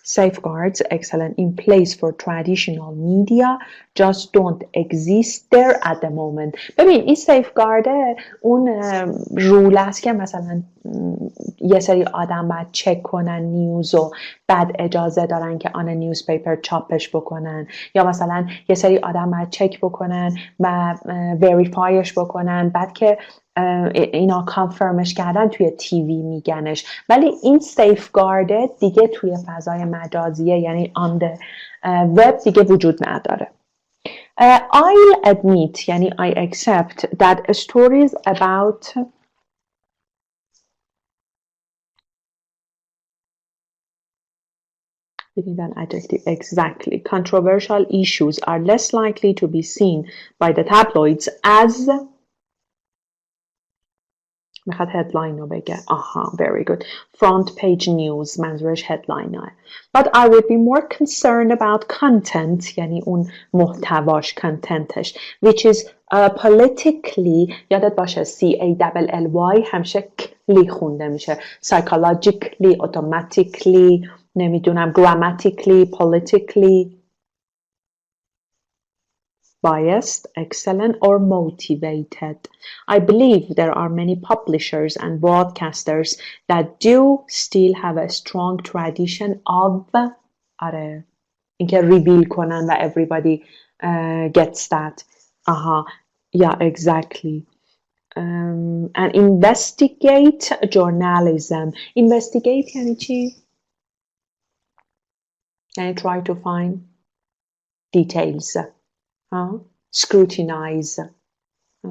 safeguards, excellent, in place for traditional media just don't exist there at the moment. ببین این safeguard اون رول است که مثلا یه سری آدم باید چک کنن نیوز و بعد اجازه دارن که آن نیوزپیپر چاپش بکنن یا مثلا یه سری آدم باید چک بکنن و وریفایش بکنن بعد که اینا کانفرمش کردن توی تیوی میگنش ولی این سیفگارد دیگه توی فضای مجازیه یعنی آن وب دیگه وجود نداره. I'll admit یعنی I accept that stories about we need an adjective exactly controversial issues are less likely to be seen by the tabloids as میخواد headline رو بگه very good front page news منظورش headline ها but I would be more concerned about content یعنی اون محتواش contentش which is politically یادت باشه C-A-L-L-Y همیشه کلی خونده میشه psychologically automatically نمیدونم grammatically politically biased, excellent, or motivated. I believe there are many publishers and broadcasters that do still have a strong tradition of آره اینکه reveal کنن و everybody gets that. Yeah, exactly. And investigate journalism. Investigate یعنی چی؟ یعنی try to find details. Scrutinize.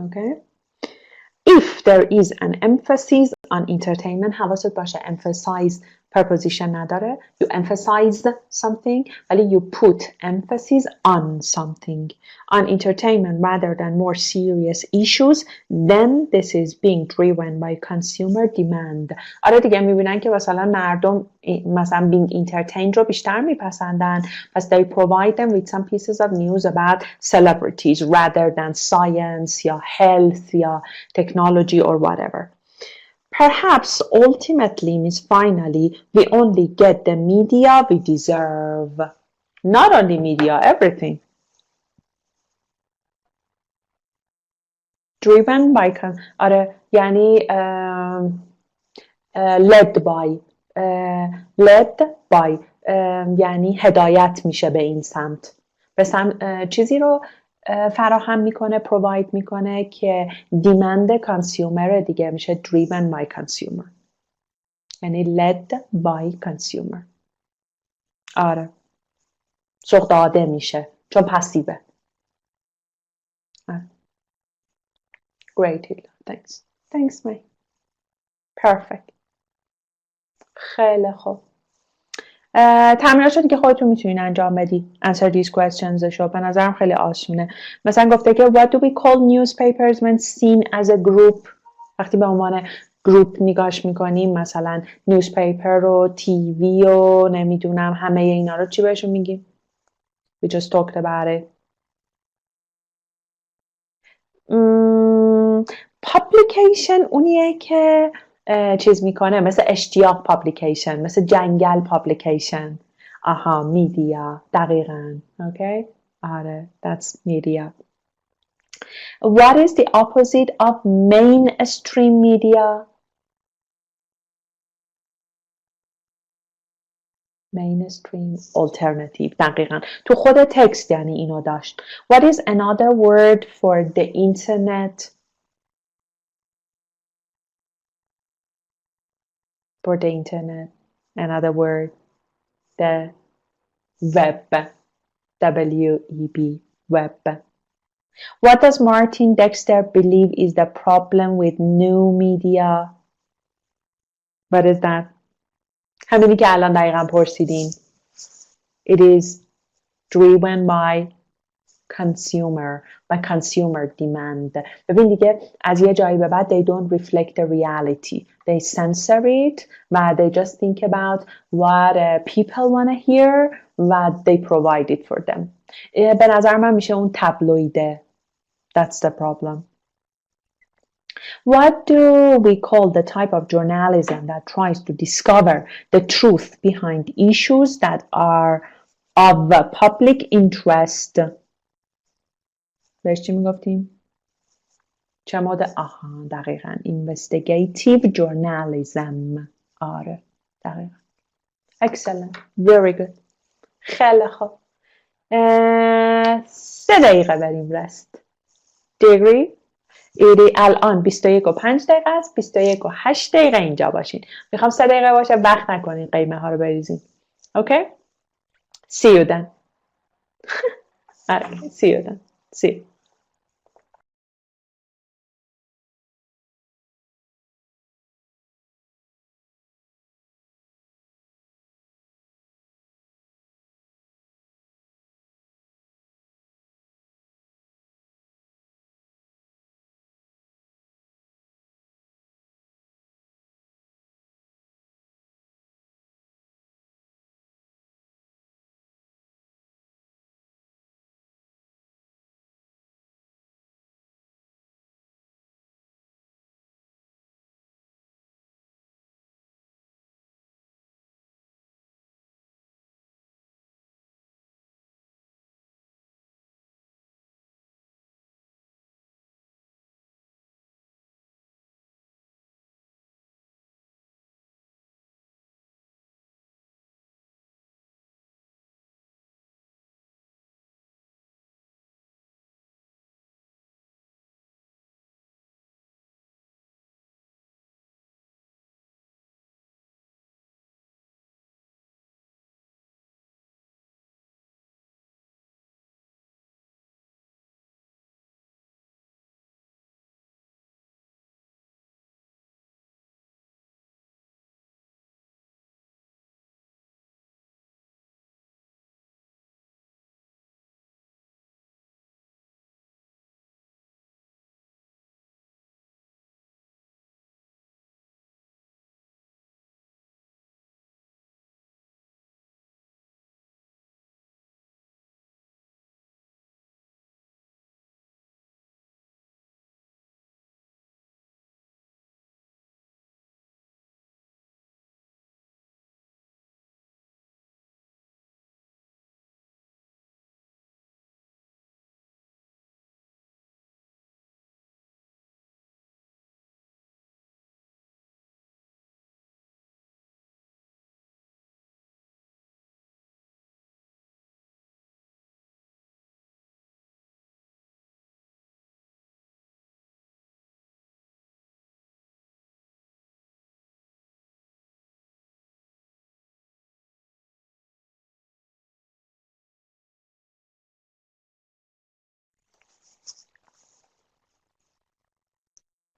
Okay. If there is an emphasis on entertainment, حواست باشه emphasize preposition نداره. You emphasize something ولی you put emphasis on something. On entertainment rather than more serious issues, then this is being driven by consumer demand. آره دیگه میبینن که مثلا مردم مثلا being entertained رو بیشتر میپسندن. پس they provide them with some pieces of news about celebrities rather than science یا health یا technology or whatever. Perhaps ultimately means finally we only get the media we deserve. Not only media, everything. Driven by آره یعنی led by led by یعنی هدایت میشه به این سمت به سمت چیزی رو فراهم میکنه provide میکنه که دیمند کانسیومر دیگه میشه driven by consumer یعنی led by consumer آره سوق داده میشه چون پسیوه Great Hilda thanks thanks May perfect خیلی خوب تمریناشو دیگه خودتون میتونین انجام بدی answer these questions شو به نظرم خیلی آسونه مثلا گفته که what do we call newspapers when seen as a group وقتی به عنوان گروپ نگاش میکنیم مثلا newspaper و تیوی و نمیدونم همه اینا رو چی بهشون میگیم we just talked about it publication اونیه که چیز میکنه مثل اشتیاق پابلیکیشن مثل جنگل پابلیکیشن میدیا دقیقاً okay آره that's media what is the opposite of mainstream media mainstream alternative دقیقاً تو خود تکست یعنی اینو داشت what is another word for the internet for the internet another word the web W-E-B web what does Martin Dexter believe is the problem with new media what is that همینی که الان دقیقا پرسیدین it is driven by consumer demand ببین دیگه از یه جایی به بعد they don't reflect the reality they censor it و they just think about what people want to hear و they provide it for them به نظر من میشه اون تبلویده that's the problem What do we call the type of journalism that tries to discover the truth behind issues that are of public interest بهش چی میگفتیم؟ چه ماده؟ دقیقاً investigative journalism آره دقیقاً excellent very good خیلی خوب 3 دقیقه بریم رست degree ایدی الان 21 و 5 دقیقه است 21 و 8 دقیقه اینجا باشین میخوام 3 دقیقه باشه وقت نکنین قیمه ها رو بریزین okay see you then see you then see you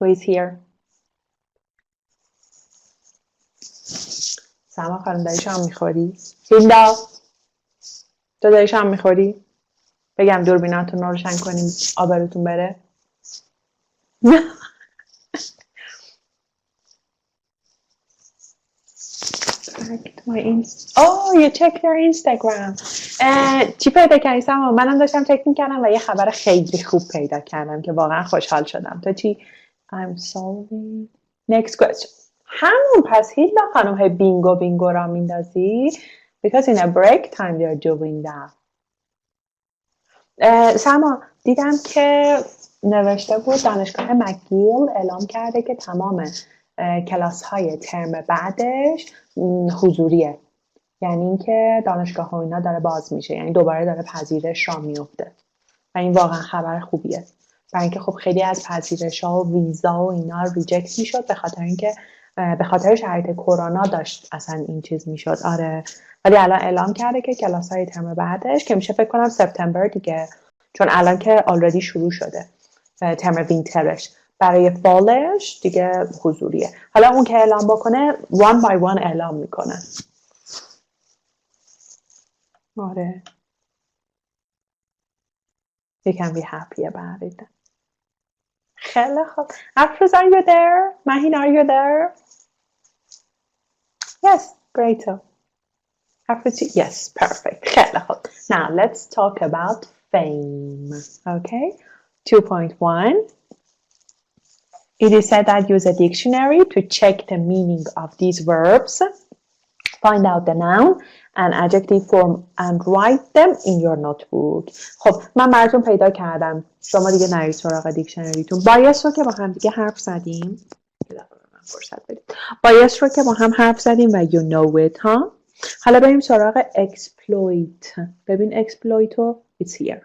Who is here? سما خانم داری شام میخوری؟ هیلدا تو داری شام میخوری؟ بگم دوربیناتون رو روشن کنیم آبروتون بره؟ Oh, you check their Instagram. چی پیدا کردی سما؟ منم داشتم چک میکردم و یه خبر خیلی خوب پیدا کردم که واقعا خوشحال شدم. تو چی؟ I'm solving. Next question. همون پس هیلا خانم های بینگو را میندازی because in a break time they're doing that. سما دیدم که نوشته بود دانشگاه مکگیل اعلام کرده که تمام کلاس های ترم بعدش حضوریه، یعنی اینکه دانشگاه ها اینا داره باز میشه، یعنی دوباره داره پذیرش را میفته و این واقعا خبر خوبیه، برای اینکه خب خیلی از پذیرش ها و ویزا و اینا ریجکت میشد به خاطر اینکه به خاطر شرایط کرونا داشت اصلا این چیز میشد. آره ولی الان اعلام کرده که کلاس های ترم بعدش که میشه فکر کنم سپتامبر دیگه، چون الان که آلردی شروع شده ترم وینترش، برای فالش دیگه حضوریه. حالا اون که اعلام بکنه one by one اعلام میکنه. آره you can be happy about it. خیلی خوب. Afroz, are you there? Mahin, are you there? Yes, great. Afroz, yes, perfect. خیلی خوب. Now let's talk about fame. Okay. 2.1. It is said that use a dictionary to check the meaning of these verbs. Find out the noun and adjective form and write them in your notebook. خب من براتون پیدا کردم، شما دیگه نرید سراغ دیکشنریتون. بایس رو که با هم دیگه حرف زدیم، بایس رو که با هم حرف زدیم و you know it ها. حالا بریم سراغ exploit. ببین exploit رو it's here.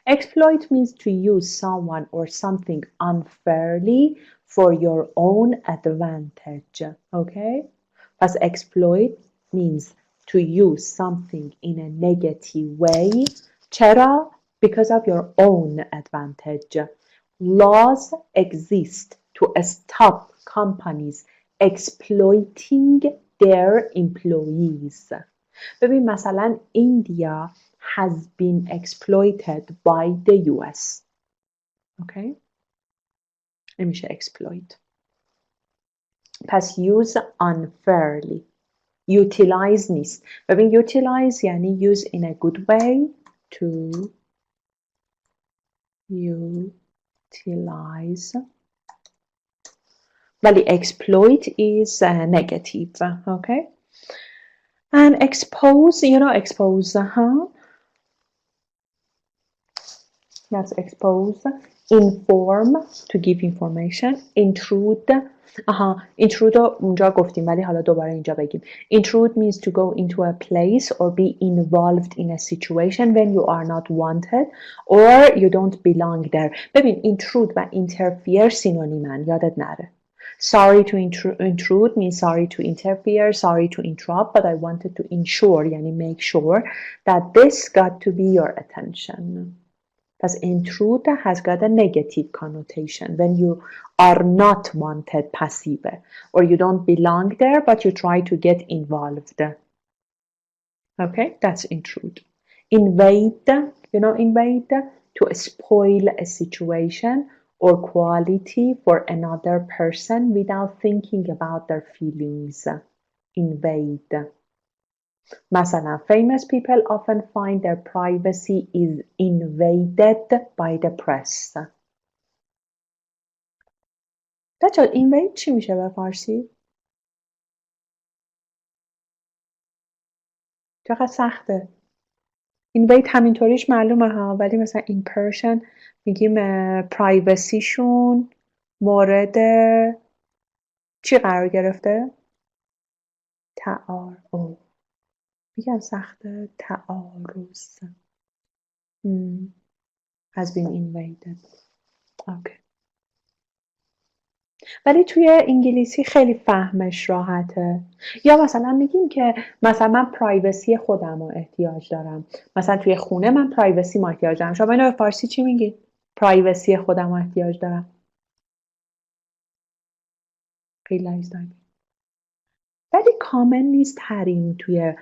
Exploit means to use someone or something unfairly for your own advantage. Okay? Past exploit means to use something in a negative way. چرا؟ Because of your own advantage. Laws exist to stop companies exploiting their employees. ببین مثلا India has been exploited by the US. Okay? این میشه exploit. پس use unfairly. Utilize نیست. ببین utilize یعنی use in a good way. To utilize. ولی exploit is negative. Okay? And expose, you know expose, huh? That's expose. Inform, to give information. Intrude. intrude رو اونجا گفتیم ولی حالا دوباره اینجا بگیم. Intrude means to go into a place or be involved in a situation when you are not wanted or you don't belong there. ببین intrude و interfere سینونیمن، یادت نره. Sorry to intrude means sorry to interfere, sorry to interrupt, but I wanted to ensure, یعنی make sure that this got to be your attention. Thus, intrude has got a negative connotation when you are not wanted, passive, or you don't belong there, but you try to get involved. Okay, that's intrude. Invade, you know, invade, to spoil a situation or quality for another person without thinking about their feelings. Invade. مثلا famous people often find their privacy is invaded by the press. بچه invade چی میشه به فارسی؟ چقدر سخته. invade همینطوریش معلومه ها، ولی مثلا in Persian میگیم پرایوسیشون مورد چی قرار گرفته؟ تعارض. میگم سخته. تعارض. has been invaded. Okay. ولی توی انگلیسی خیلی فهمش راحته. یا مثلا میگیم که مثلا من پرایوسی خودم رو احتیاج دارم. مثلا توی خونه من پرایوسی ما احتیاج دارم. شما اینو به فارسی چی میگید؟ پرایوسی خودم رو احتیاج دارم. realize typing. ولی کامن نیست حریم توی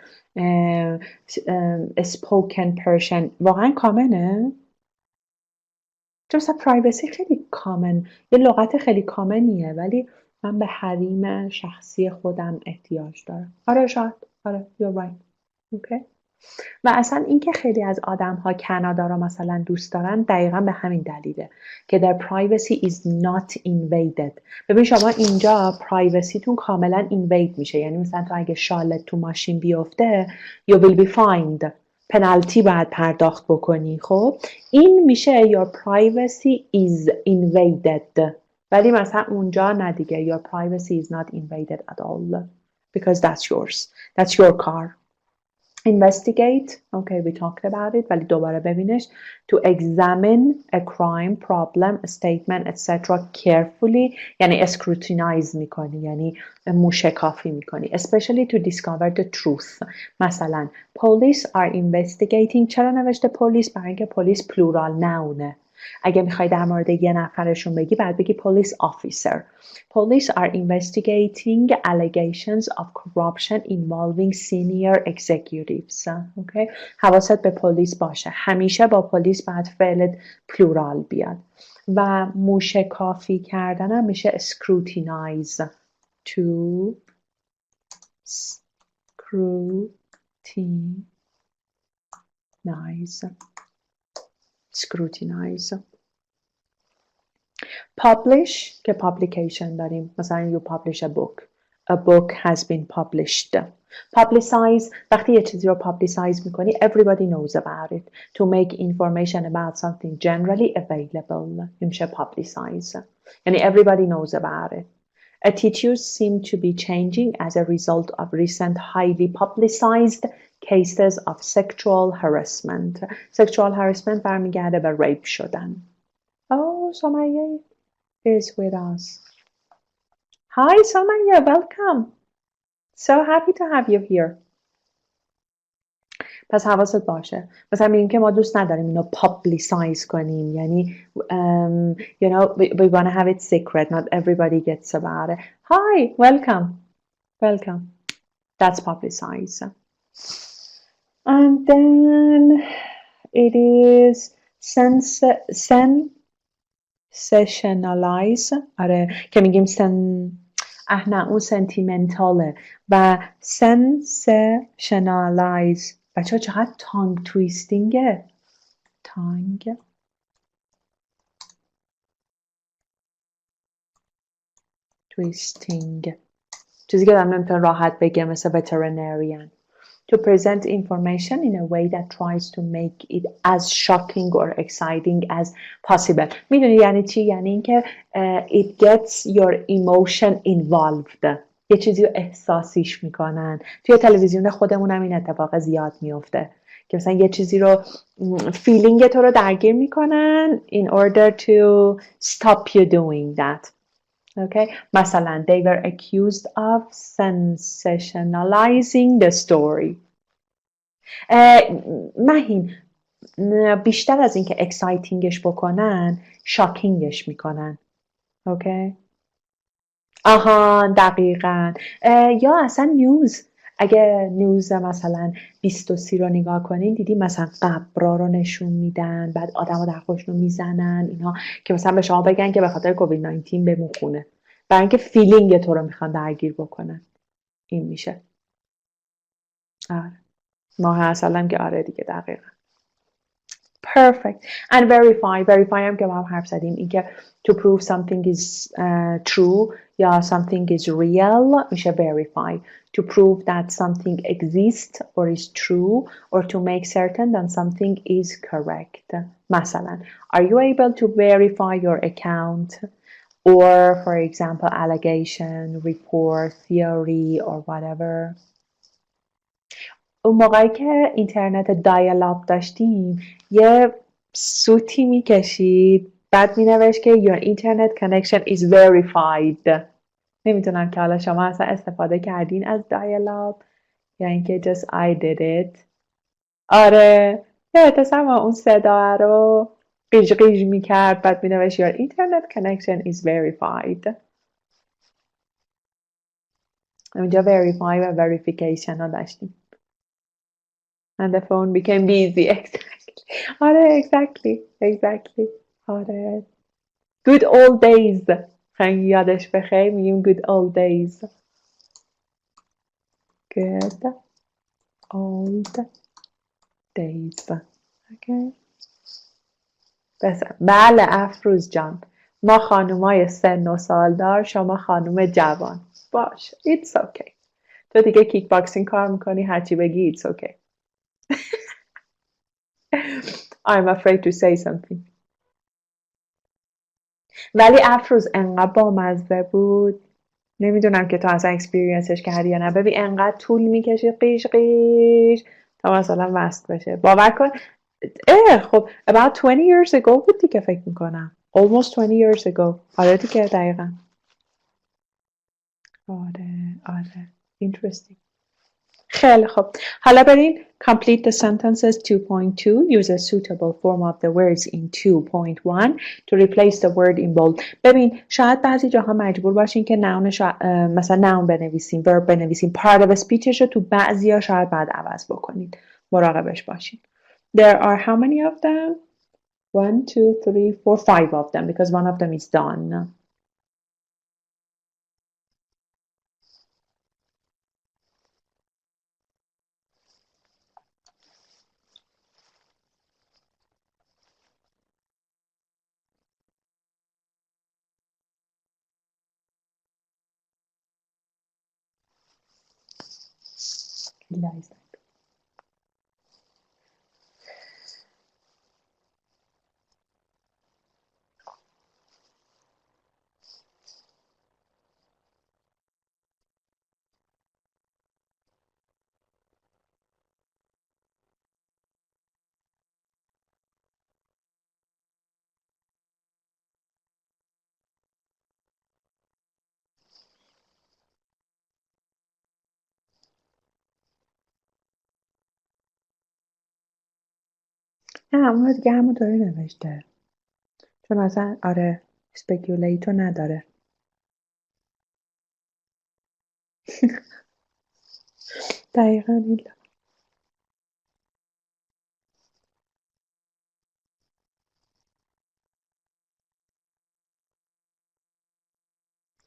spoken Persian. واقعا کامنه؟ چون مثلا پرایوسی خیلی کامن، یه لغت خیلی کامنیه، ولی من به حریم شخصی خودم احتیاج دارم. آره شاید، آره you're right. Okay. و اصلا اینکه خیلی از آدم‌ها کانادا رو مثلا دوست دارن دقیقا به همین دلیله که their privacy is not invaded. ببین شما اینجا پرایوسیتون کاملا اینوید میشه، یعنی مثلا تو اگه شالت تو ماشین بیفته you will be fined، پنالتی باید پرداخت بکنی. خب این میشه your privacy is invaded، ولی مثلا اونجا نه دیگه your privacy is not invaded at all because that's yours, that's your car. Investigate, okay, we talked about it, ولی دوباره ببینش. To examine a crime, problem, a statement, etc. carefully، یعنی scrutinize میکنی، یعنی موشکافی میکنی. Especially to discover the truth. مثلا police are investigating. چرا نوشته police؟ برای اینکه police plural noun. اگه میخوای در مورد یه نفرشون بگی بعد بگی police officer. Police are investigating allegations of corruption involving senior executives. Okay? حواست به پلیس باشه. همیشه با پلیس باید فعل پلورال بیاد. و موشکافی کردن هم میشه scrutinize. To scrutinize. Publish که publication داریم، مثلا you publish a book. A book has been published. Publicize وقتی یه چیزی رو publicize میکنی everybody knows about it. To make information about something generally available میشه publicize. یعنی everybody knows about it. Attitudes seem to be changing as a result of recent highly publicized cases of sexual harassment. Sexual harassment برمیگرده به rape شدن. Oh, Somaya is with us. Hi, Somaya, welcome. So happy to have you here. پس حواست باشه. مثلا میگیم که ما دوست نداریم اینو publicize کنیم، یعنی you know, we want to have it secret. Not everybody gets about it. Hi, welcome. Welcome. That's publicize. And then it is sensationalize. آره که میگیم نه اون سنتیمنتاله. و sensationalize بچه ها چقدر تانگ تویستینگه. تانگ تویستینگ، چیزی که دارم نمیتونه راحت بگه، مثل veterinarian. To present information in a way that tries to make it as shocking or exciting as possible. میدونی یعنی چی؟ یعنی اینکه it gets your emotion involved. یه چیزی رو احساسیش میکنن. توی تلویزیون خودمون هم این اتفاق زیاد میفته که مثلا یه چیزی رو فیلینگ تو رو درگیر میکنن in order to stop you doing that. Okay. مثلا they were accused of sensationalizing the story. مهین بیشتر از اینکه اکسایتینگش بکنن شاکینگش میکنن. اوکی؟ آها دقیقاً. یا اصلا نیوز، اگه نیوز مثلا 23 رو نگاه کنین دیدی مثلا قبرا رو نشون میدن، بعد آدم رو در خودشون میزنن اینا، که مثلا به شما بگن که به خاطر کووید 19 بمون خونه، برای اینکه فیلینگ تو رو میخوان درگیر بکنن. این میشه. آره. ماه اصل هم که آره دیگه دقیقا. Perfect. And verify. Verify هم که ما هم حرف زدیم، این که to prove something is true یا something is real میشه verify. To prove that something exists or is true or to make certain that something is correct. مثلا are you able to verify your account? Or for example allegation, report, theory or whatever. اون موقعی که اینترنت دایل آپ داشتیم یه سوتی میکشید بعد مینوشت که your internet connection is verified. نمیتونم که حالا شما اصلا استفاده کردین از دایل آپ یا اینکه just I did it. آره تصور اون صدا رو قیج قیج میکرد بعد مینوشت your internet connection is verified. اونجا verify و verification ها داشتیم. And the phone became busy. Exactly. آره exactly. آره. Good old days. خیلی یادش بخیر میگیم good old days. Good old days. Okay. بله افروز جان. ما خانومای سن و سالدار، شما خانوم جوان. باش. It's okay. تو دیگه کیک باکسینگ کار میکنی، هرچی بگی it's okay. I'm afraid to say something. ولی افروز انقدر بامزه بود. نمیدونم که تو اصلا اکسپریانسش کردی یا نه. ببین انقدر طول میکشه قیش قیش تا مثلا وصل بشه. باور کن. خب about 20 years ago بود دیگه فکر میکنم. Almost 20 years ago. آره دیگه دقیقا. آره. Interesting. خیلی خب. حالا بریم complete the sentences 2.2 use a suitable form of the words in 2.1 to replace the word in bold. ببین شاید بعضی جاها مجبور باشین که مثلا noun بنویسین verb بنویسین part of speechش رو تو بعضی ها شاید بعد عوض بکنید. مراقبش باشین. There are how many of them? 1, 2, 3, 4, 5 of them because one of them is done. نه اون دیگه همونطوری نوشته چون اصلا آره اسپکیولیتو نداره. دقیقا این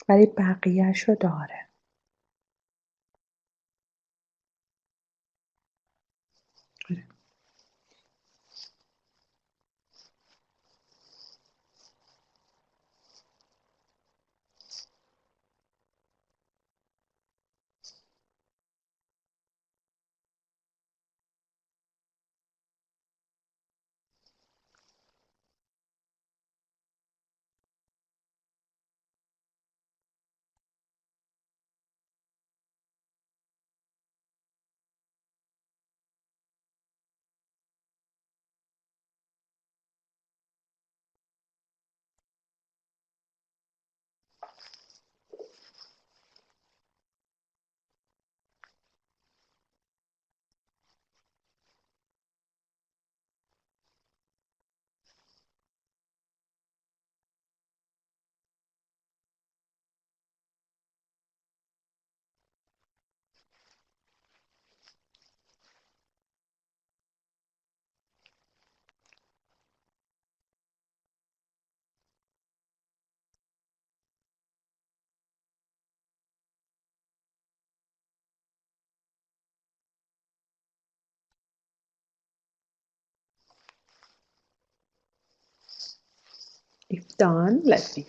ولی بقیهشو داره. If done, let's see.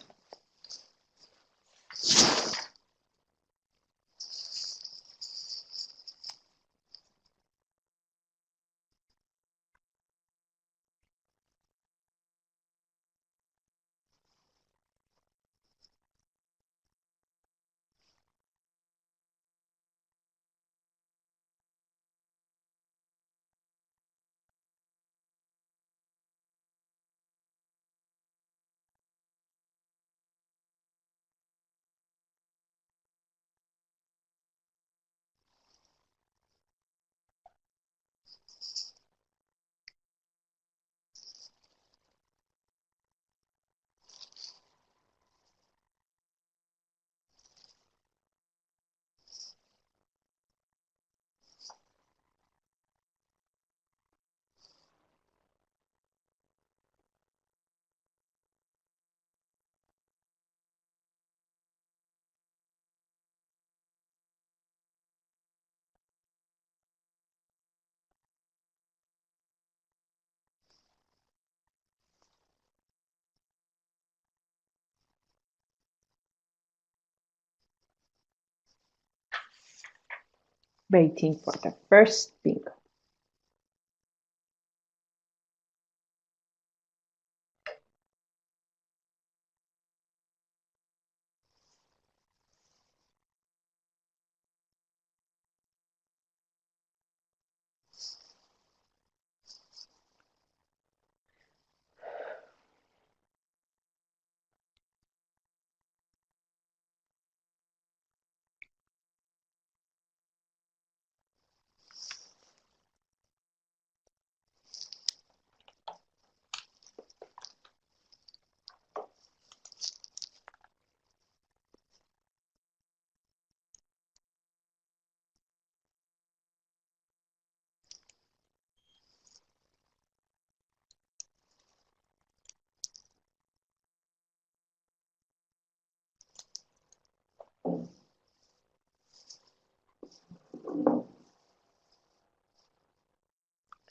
Waiting for the first bingo.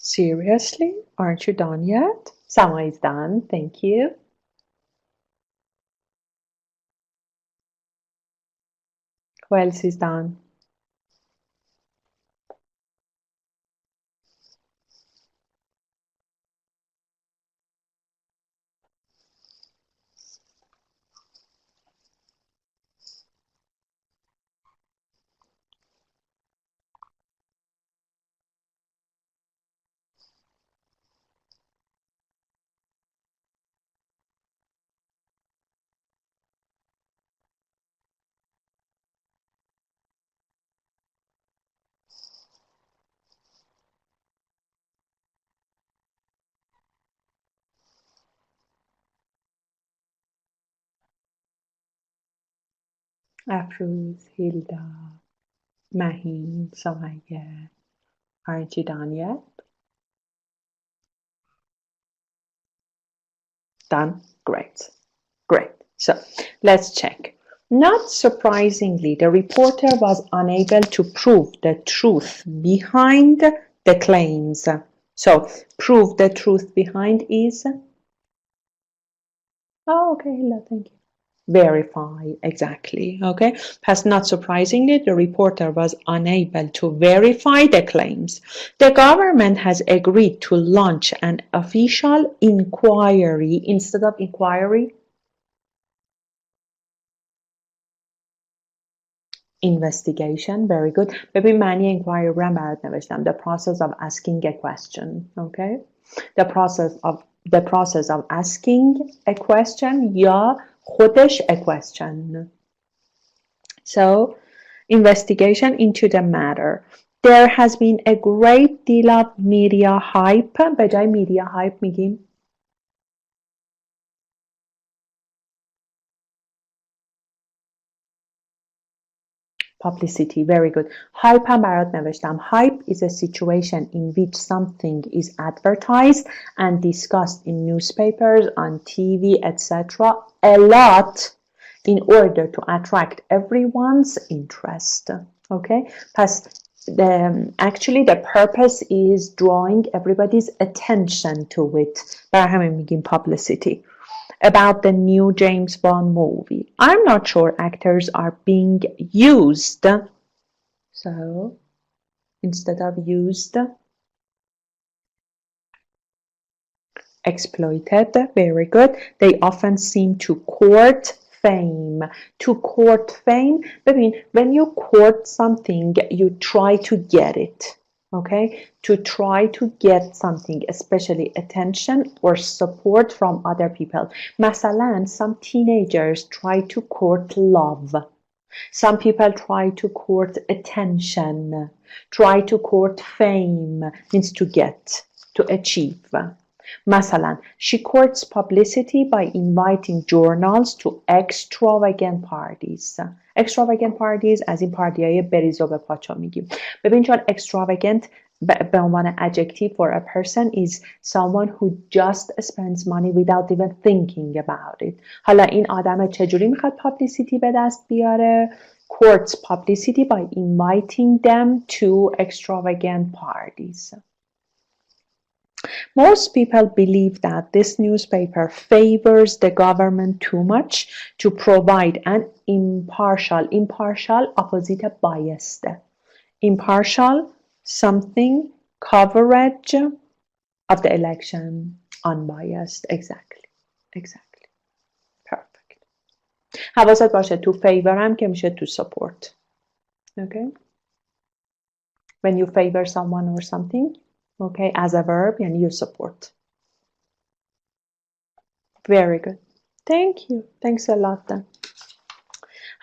Seriously? Aren't you done yet? Sama is done. Thank you. Who else is done? Afruz, Hilda, Maheen, Samaya. Aren't you done yet? Done? Great. Great. So let's check. Not surprisingly, the reporter was unable to prove the truth behind the claims. So prove the truth behind is, oh, okay, Hilda, thank you. Verify, exactly, okay? Past not surprisingly, the reporter was unable to verify the claims. The government has agreed to launch an official inquiry instead of inquiry. Investigation, very good. ببین معنی inquiry رو هم برات نوشتم. The process of asking a question, okay? The process of asking a question یا خودش a question. So, investigation into the matter. There has been a great deal of media hype. به جای media hype میگیم publicity. Very good. Hype هم برات نوشتم. Hype is a situation in which something is advertised and discussed in newspapers, on TV, etc. a lot in order to attract everyone's interest. Okay? Actually the purpose is drawing everybody's attention to it. برای همین میگیم publicity. About the new James Bond movie. I'm not sure actors are being used. So, instead of used, exploited. Very good. They often seem to court fame. To court fame, ببین, when you court something, you try to get it. Okay, to try to get something, especially attention or support from other people. مثلا, some teenagers try to court love. Some people try to court attention. Try to court fame means to get, to achieve. مثلا, she courts publicity by inviting journals to extravagant parties. Extravagant parties از این پارتی‌های بریز و به پاچا میگیم. ببین چون extravagant به عنوان adjective for a person is someone who just spends money without even thinking about it. حالا این آدم چجوری میخواد publicity به دست بیاره؟ Courts publicity by inviting them to extravagant parties. Most people believe that this newspaper favors the government too much to provide an impartial opposite biased. impartial, something, coverage of the election, unbiased. Exactly. Exactly. Perfect. حواست باشه تو favor هم که میشه to support. Okay. When you favor someone or something, okay, as a verb, and you support. Very good. Thank you. Thanks a lot then.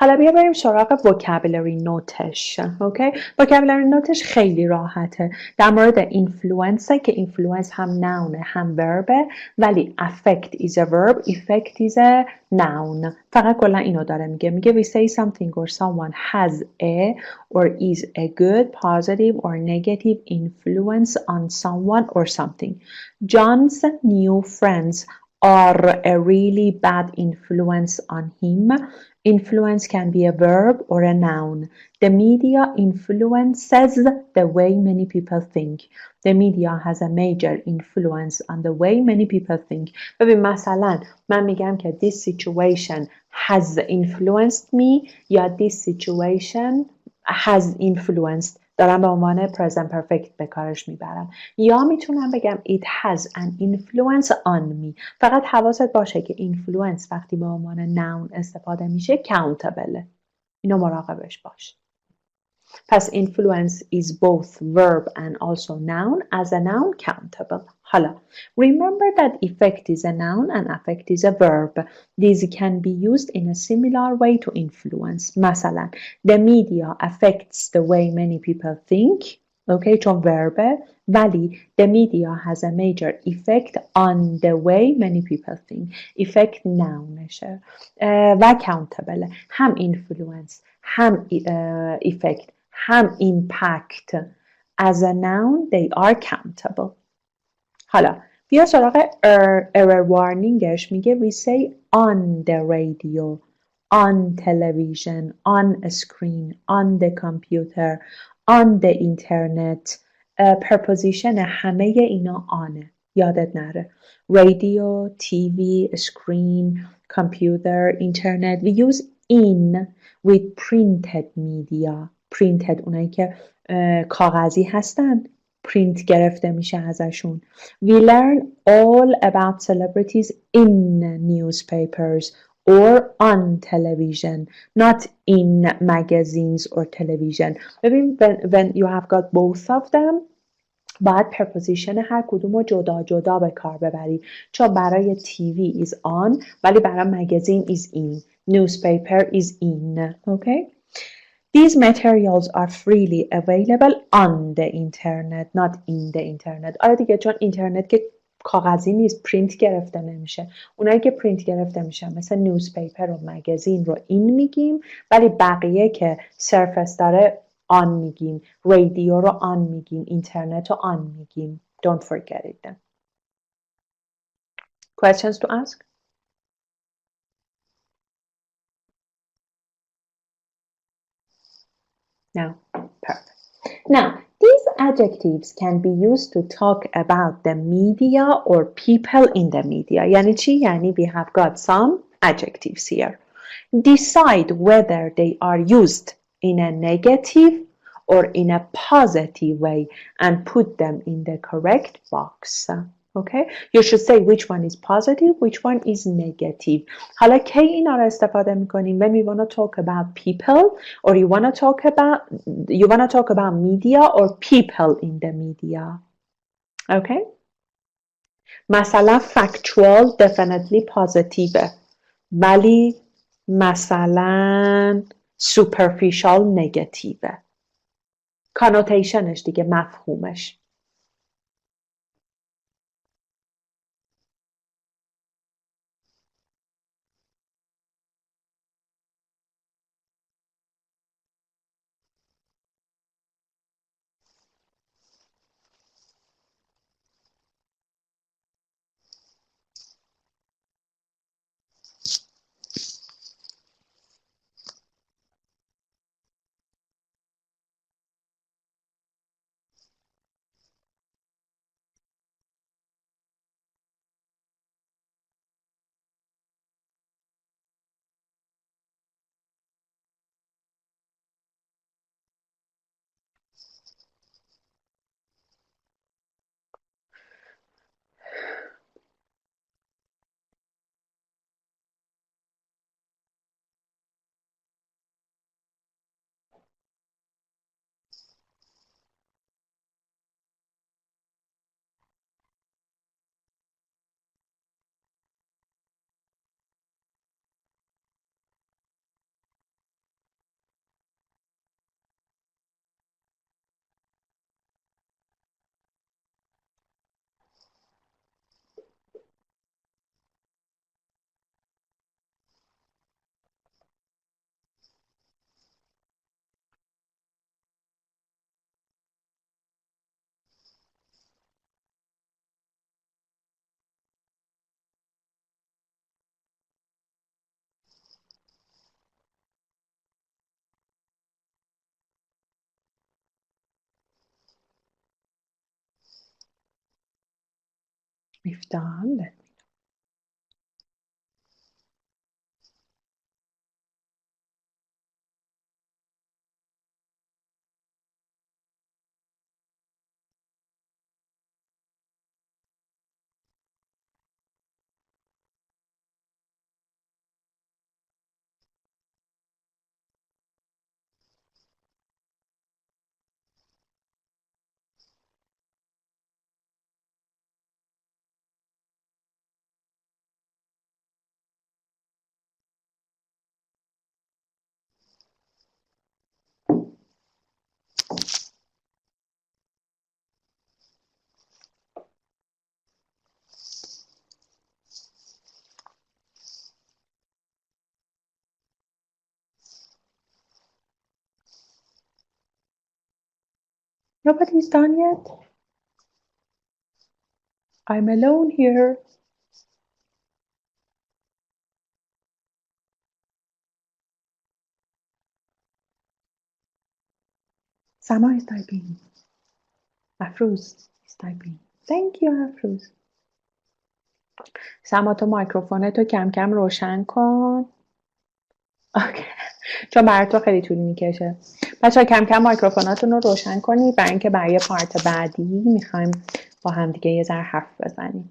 حالا بیا بریم سراغ vocabulary نوتش. اوکی؟ vocabulary نوتش خیلی راحته. در مورد اینفلوئنسه که اینفلوئنس هم نونه هم وربه، ولی affect is a verb, effect is a noun. فقط کلا اینو داره میگه we say something or someone has a or is a good, positive or negative influence on someone or something. John's new friends are a really bad influence on him. Influence can be a verb or a noun. The media influences the way many people think. The media has a major influence on the way many people think. ببین مثلا من میگم که this situation has influenced me یا this situation has influenced. دارم به عنوان present perfect به کارش میبرم. یا میتونم بگم it has an influence on me. فقط حواست باشه که influence وقتی به عنوان noun استفاده میشه countable. اینو مراقبش باش. پس influence is both verb and also noun. As a noun countable. حالا remember that effect is a noun and affect is a verb. These can be used in a similar way to influence. مثلا the media affects the way many people think. Okay, چون verb ولی the media has a major effect on the way many people think. Effect nounشه و countable. هم influence هم effect هم impact. As a noun they are countable. حالا بیا سراغ error warningش. میگه we say on the radio, on television, on a screen, on the computer, on the internet. preposition همه اینا آنه. یادت نره. radio, TV, screen, computer, internet. We use in with printed media. printed اونایی که کاغذی هستن print گرفته میشه ازشون. We learn all about celebrities in newspapers or on television, not in magazines or television. ببین when you have got both of them باید preposition هر کدوم رو جدا جدا به کار ببری. چون برای TV is on ولی برای magazine is in. Newspaper is in. Okay? These materials are freely available on the internet, not in the internet. آره دیگه چون اینترنت که کاغذی نیست پرینت گرفته نمیشه. اونایی که پرینت گرفته میشن مثل نیوزپیپر و مگزین رو این میگیم ولی بقیه که سرفس داره آن میگیم. رادیو رو آن میگیم. اینترنت رو آن میگیم. Don't forget it then. Questions to ask? No. Perfect. Now, these adjectives can be used to talk about the media or people in the media. یعنی چی؟ یعنی we have got some adjectives here. Decide whether they are used in a negative or in a positive way and put them in the correct box. Okay? You should say which one is positive, which one is negative. حالا کی اینا رو استفاده میکنیم؟ When we want to talk about people or you want to talk about media or people in the media. Okay? مثلا factual definitely positive ولی مثلا superficial negative. connotationش دیگه مفهومش. If done, let me. Nobody's done yet? I'm alone here. Sama is typing. Afruz is typing. Thank you, Afruz. سما تو مایکروفونتو کم کم روشن کن. اوکی. چون برای تو خیلی طول میکشه. بچه‌ها کم کم مایکروفوناتون رو روشن کنید برای اینکه برای پارت بعدی میخوایم با هم دیگه یه ذره حرف بزنیم.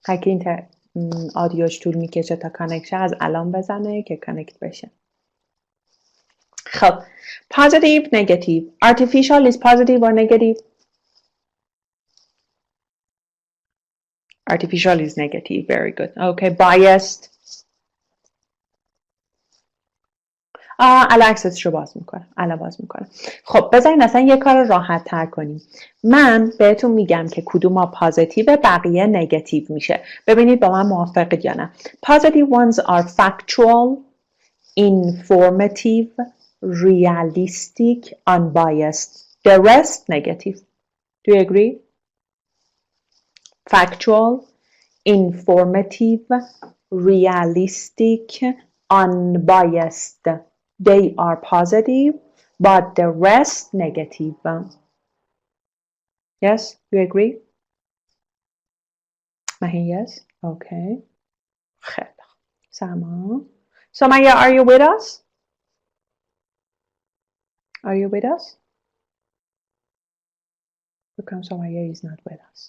اگه آدیوش طول میکشه تا کانکشن از الان بزنه که کانکت بشه. خب positive, negative. Artificial is positive or negative? Artificial is negative. Very good. Okay, biased. الان عکسش رو باز میکنم. الان باز میکنم. خب بذارین اصلا یه کار راحت تر کنیم. من بهتون میگم که کدوم ها پازیتیو بقیه نگاتیو میشه. ببینید با من موافقید یا نه. Positive ones are factual, informative, realistic, unbiased. The rest negative. Do you agree? Factual, informative, realistic, unbiased. They are positive, but the rest negative. Yes, you agree? Mahi, yes? Okay. Sama. Somaya, are you with us? Are you with us? How come Somaya is not with us?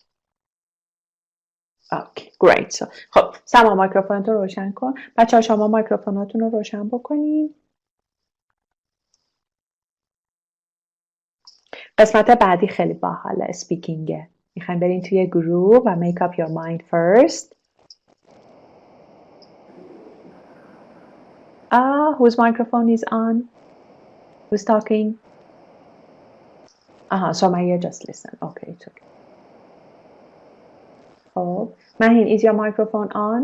Okay, great. So, خب سما مایکروفونت رو روشن کن. بچه‌ها شما مایکروفوناتون رو روشن بکنین. قسمت بعدی خیلی باحاله، اسپیکینگه. میخوایم برین توی گروه و make up your mind first. Whose microphone is on? Who's talking? Somaya, just listen. Okay, it's okay. خب Mahin, is your microphone on?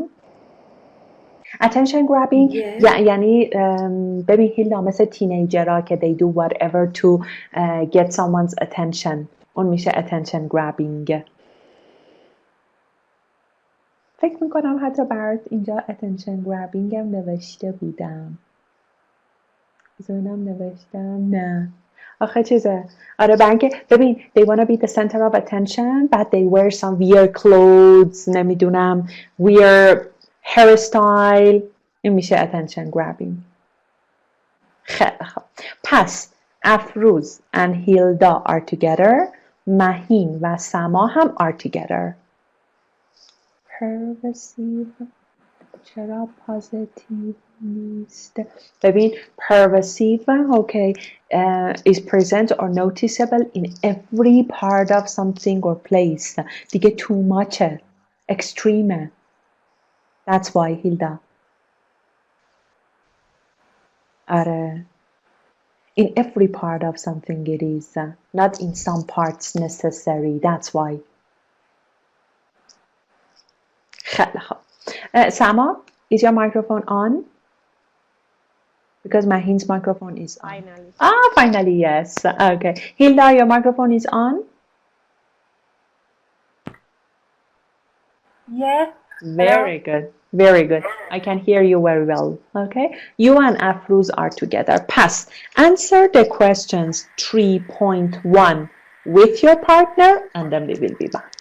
Attention grabbing یعنی ببین هیلا مثل تینیجرها که they do whatever to get someone's attention. اون میشه attention grabbing. فکر میکنم حتی برات اینجا attention grabbing هم نوشته بودم. بذارم نوشتم نه. آخه چیزه آره بنکه ببین they wanna be the center of attention but they wear some weird clothes نمیدونم weird hairstyle این میشه attention grabbing. خیلی خوب پس افروز and هیلدا are together مهین و سما هم are together. pervasive چرا positive نیست؟ ببین pervasive okay is present or noticeable in every part of something or place. دیگه too much extreme. That's why Hilda. آره in every part of something it is not in some parts necessary. That's why. خیلی خوب Sama, is your microphone on? Because Mahin's microphone is on.
Finally.
Finally, yes. Okay. Hilda, your microphone is on?
Yeah.
Very good. Very good. I can hear you very well. Okay. You and Afruz are together. Pass. Answer the questions 3.1 with your partner and then we will be back.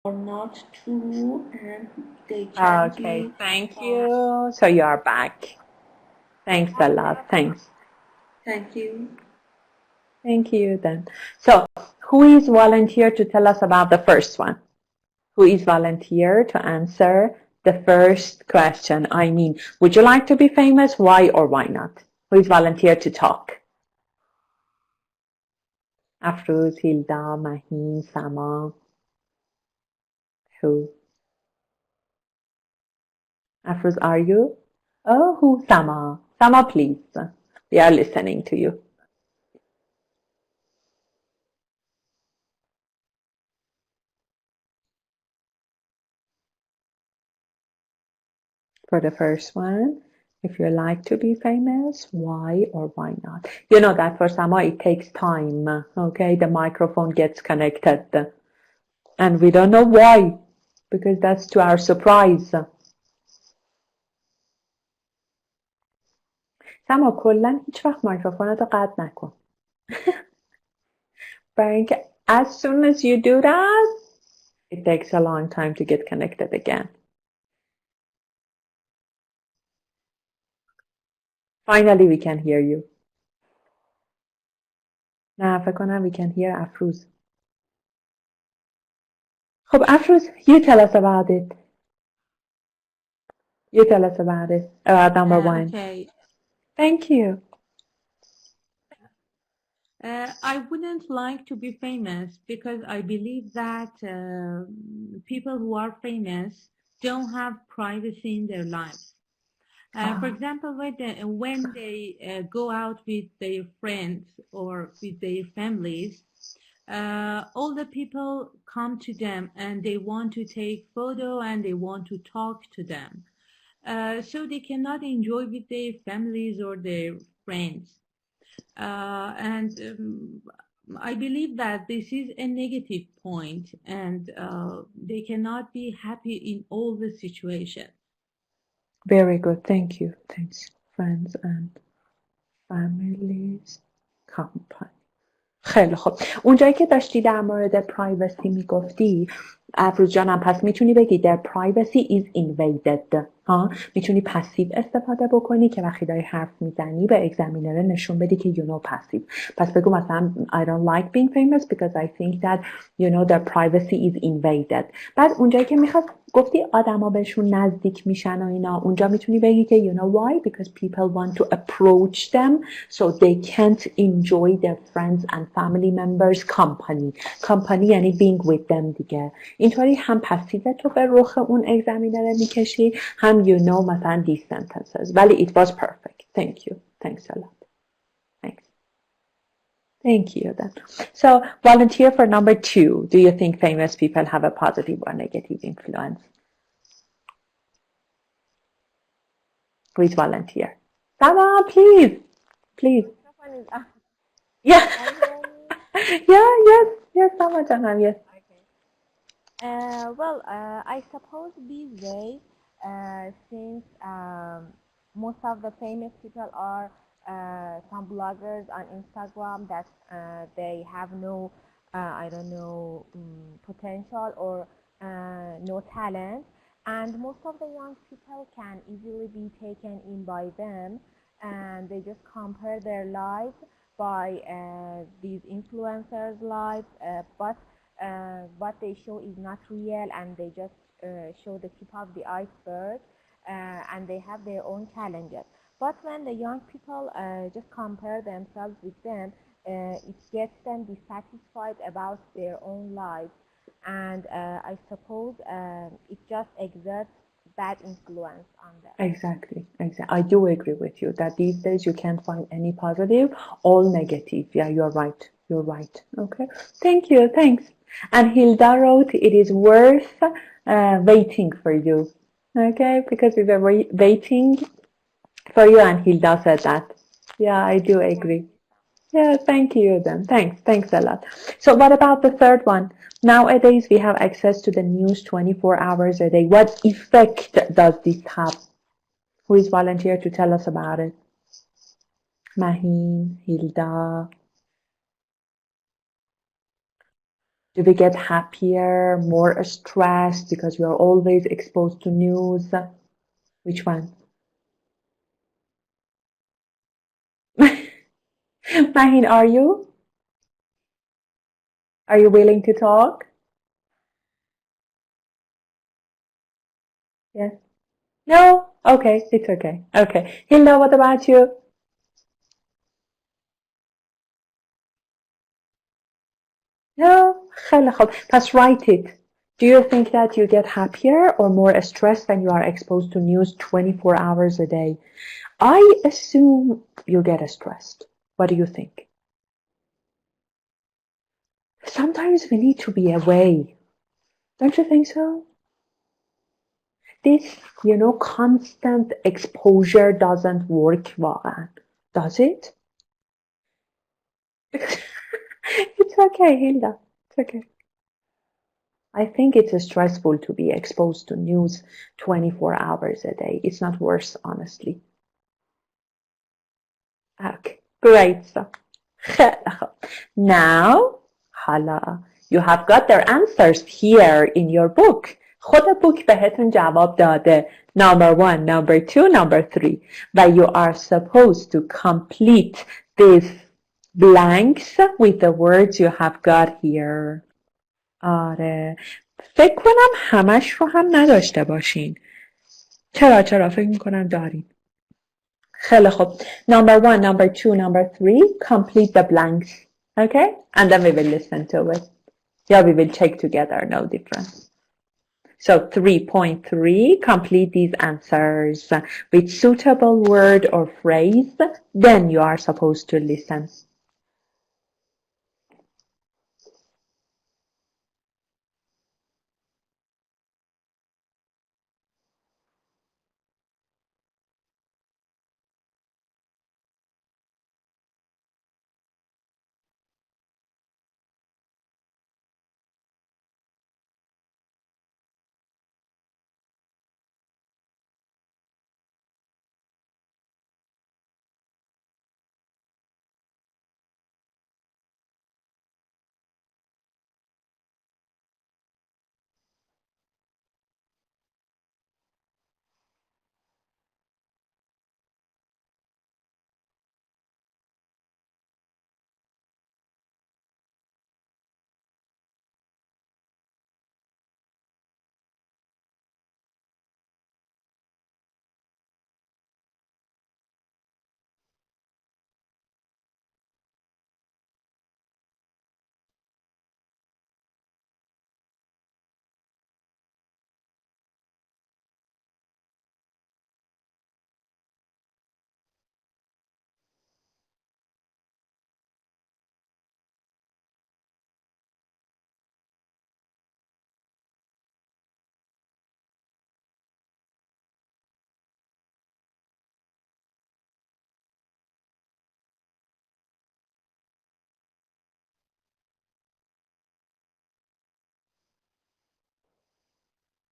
or not true, and they can
Okay,
be
thank
false.
you. So you are back. Thanks a lot. Thanks.
Thank you.
Thank you then. So who is volunteer to tell us about the first one? Who is volunteer to answer the first question? I mean, would you like to be famous? Why or why not? Who is volunteer to talk? Afruz, Hilda, Maheen, Sama. Who? Afruz, are you? Oh, who? Sama. Sama, please. We are listening to you. For the first one, if you like to be famous, why or why not? You know that for Sama it takes time, okay? The microphone gets connected and we don't know why, because that's to our surprise. Sama کلا هیچ وقت مایکروفونتو قطع نکن. برای اینکه as soon as you do that, it takes a long time to get connected again. Finally we can hear you. نه فکر کنم we can hear افروز. خب افروز, you tell us about it. You tell us about it, about number one.
Okay.
Thank you.
I wouldn't like to be famous because I believe that people who are famous don't have privacy in their lives. For example, when they go out with their friends or with their families, all the people come to them and they want to take photo and they want to talk to them. So they cannot enjoy with their families or their friends. I believe that this is a negative point, and they cannot be happy in all the situations.
Very good. Thank you. Thanks. Friends and families company. خیلی خوب. اونجایی که داشتی در مورد پرایوسی میگفتی افروز جانم پس میتونی بگی their privacy is invaded. میتونی پسیو استفاده بکنی که وقتی داری حرف میزنی به اگزامینر نشون بدی که you know پسیو. پس بگو مثلا I don't like being famous because I think that you know their privacy is invaded. بعد اونجایی که گفتی آدما بهشون نزدیک میشن و اینا, اونجا میتونی بگی که you know why because people want to approach them so they can't enjoy their friends and family members company یعنی being with them دیگه. اینطوری هم پسیو تو به رخ اون اگزامینر میکشی هم you know مثلا these sentences. ولی it was perfect. Thank you. Thanks a lot. Thanks. Thank you then. So volunteer for number 2. Do you think famous people have a positive or negative influence? Please volunteer. Sama, please. Please. Yeah. Yes, Sama Janam, yes.
Okay. Well, I suppose these days, since most of the famous people are some bloggers on Instagram that they have no, I don't know, potential or no talent, and most of the young people can easily be taken in by them, and they just compare their lives by these influencers' lives, but what they show is not real, and they just show the tip of the iceberg, and they have their own challenges. But when the young people just compare themselves with them, it gets them dissatisfied about their own lives, and I suppose it just exerts bad influence on them.
Exactly. I do agree with you that these days you can't find any positive, all negative. Yeah, you're right. Okay. Thank you. Thanks. And Hilda wrote, it is worth waiting for you. Okay, because we were waiting for you, and Hilda said that. Yeah, I do agree. Yeah, thank you then. Thanks a lot. So what about the third one? Nowadays we have access to the news 24 hours a day. What effect does this have? Who is volunteer to tell us about it? Maheen, Hilda. Do we get happier, more stressed because we are always exposed to news? Which one? Mahin, are you? Are you willing to talk? Yes. No? Okay, it's okay. Okay. Hilda, what about you? No? خیلی خوب. پس write it. Do you think that you get happier or more stressed when you are exposed to news 24 hours a day? I assume you get stressed. What do you think? Sometimes we need to be away. Don't you think so? This, constant exposure doesn't work واقعا. Does it? It's okay, Hilda. It's okay. I think it's stressful to be exposed to news 24 hours a day. It's not worse, honestly. Okay, great. Now, حالا, you have got their answers here in your book. خود book بهتون جواب داده. Number 1, number 2, number 3. But you are supposed to complete these blanks with the words you have got here. آره. فکر کنم همش رو هم نداشته باشین. چرا فکر میکنم دارین. خیلی خوب. Number 1, number 2, number 3, complete the blanks. Okay? And then we will listen to it. Yeah, we will check together, no difference. So 3.3, complete these answers with suitable word or phrase. Then you are supposed to listen.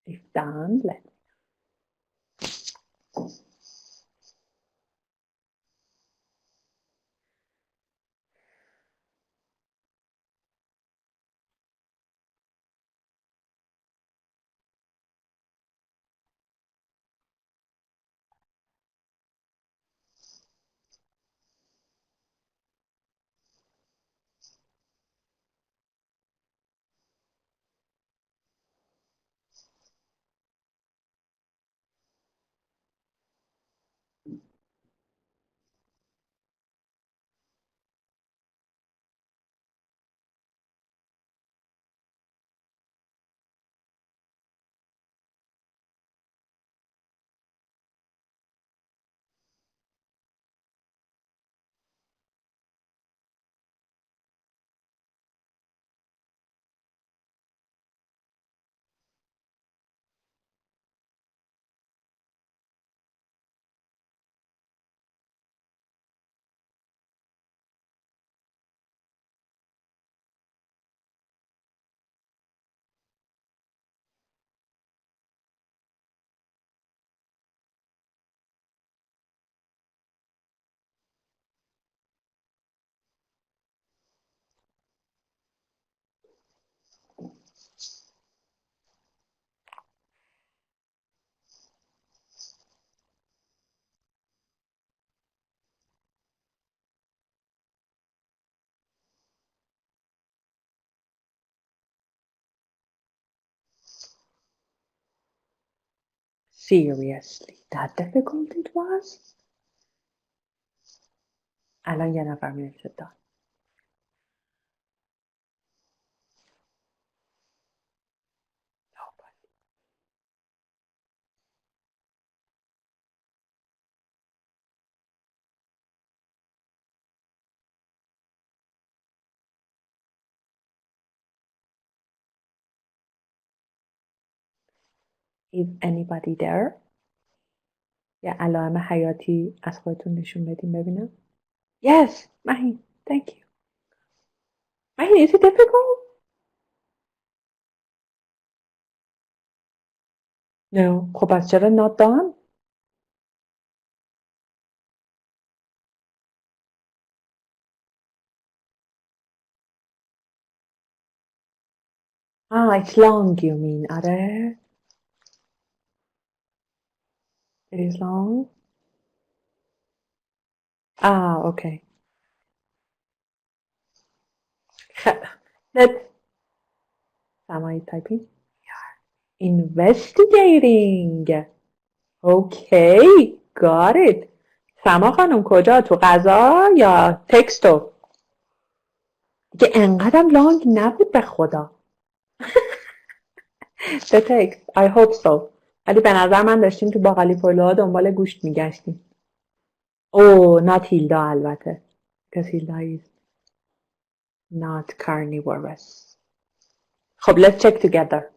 If done, let Seriously, that difficult it was? الان یه نفر می‌نویسه دان. Is anybody there? یه علائم حیاتی از خودتون نشون بدین ببینم. Yes, Mahin, thank you. Mahin, is it difficult? No. خب پس چرا not done? It's long you mean, آره. It is long? Okay. Let's Sama is typing. Investigating. Okay, got it. سما خانم کجا؟ تو غذا یا تکستو؟ دیگه انقدرم لانگ نبود به خدا. The text. I hope so. ولی به نظر من داشتیم تو باقالی پلوها دنبال گوشت میگشتیم. not هیلدا البته. Because هیلدا is not carnivorous. خب let's check together.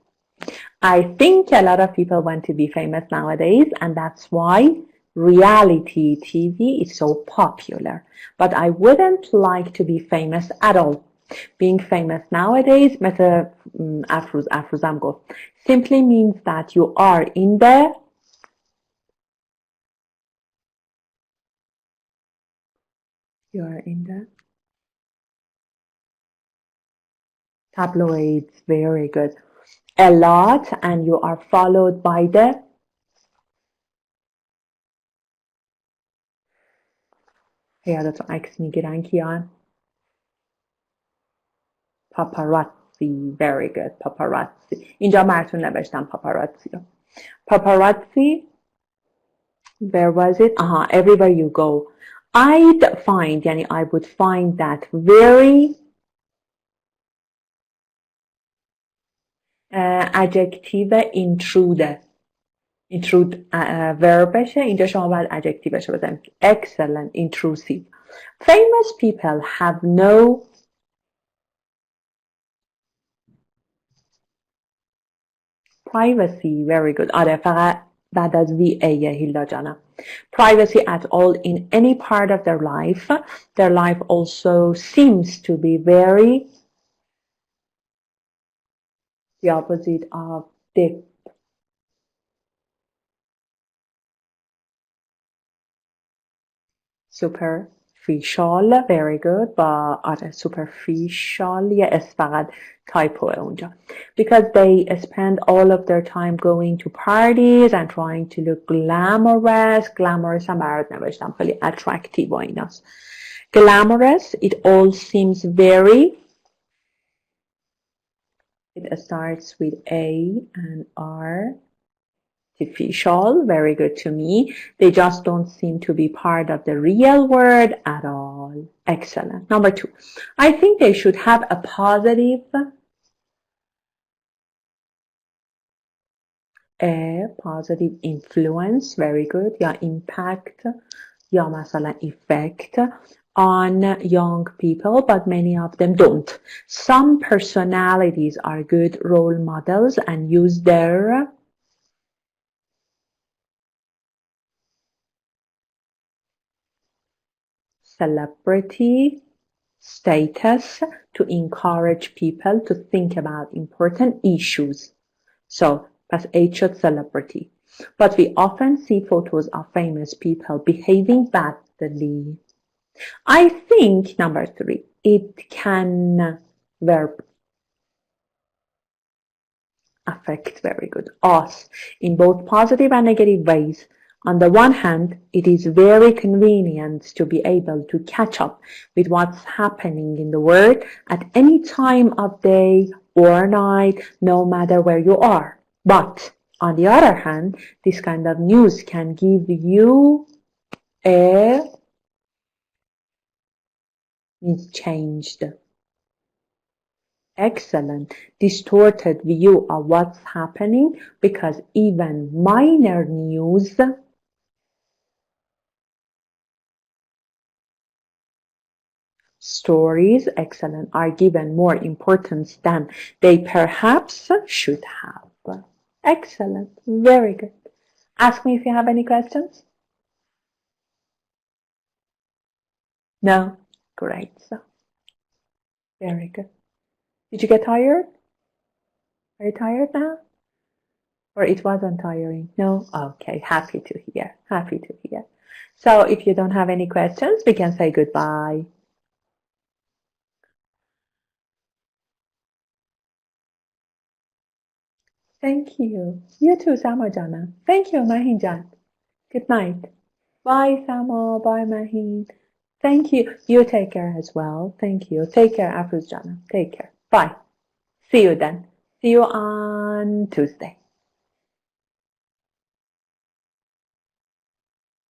I think a lot of people want to be famous nowadays, and that's why reality TV is so popular. But I wouldn't like to be famous at all. Being famous nowadays, مثل افروزم گفت, simply means that you are in the tabloids. Very good. A lot, and you are followed by the یادتون عکس میگیرن کیان؟ paparazzi. Very good. paparazzi. اینجا مرتون نوشتم paparazzi. Paparazzi. Where was it? Everywhere you go. I'd find, yani I would find that very adjective intrude verbشه. اینجا شما باید adjectiveشو بزنید. Excellent, intrusive. Famous people have no privacy. Very good. آره فقط بعد از VA هیلدا جانم. Privacy at all in any part of their life. Their life also seems to be very the opposite of deep. Superficial. Very good. با آره superficial یه اس فقط تایپوه اونجا. Because they spend all of their time going to parties and trying to look glamorous. Glamorous هم برات نوشتم. خیلی attractive و ایناست. Glamorous. It all seems very. It starts with A and R. Artificial. Very good to me. They just don't seem to be part of the real world at all. Excellent. Number 2. I think they should have a positive influence. Very good. یا impact یا مثلا effect on young people, but many of them don't. Some personalities are good role models and use their celebrity status to encourage people to think about important issues. So, past H should celebrity. But we often see photos of famous people behaving badly. I think, number 3, it can verb affect, very good, us in both positive and negative ways. On the one hand, it is very convenient to be able to catch up with what's happening in the world at any time of day or night, no matter where you are. But On the other hand, this kind of news can give you a changed, excellent, distorted view of what's happening, because even minor news stories, excellent, are given more importance than they perhaps should have. Excellent, very good. Ask me if you have any questions. No? Great. So, very good. Did you get tired? Are you tired now? Or it wasn't tiring? No? Okay, happy to hear. Happy to hear. So if you don't have any questions, we can say goodbye. Thank you. You too, Samo Jana. Thank you, Mahin Jan. Good night. Bye, Samo. Bye, Mahin. Thank you. You take care as well. Thank you. Take care, Afuz Jana. Take care. Bye. See you then. See you on Tuesday.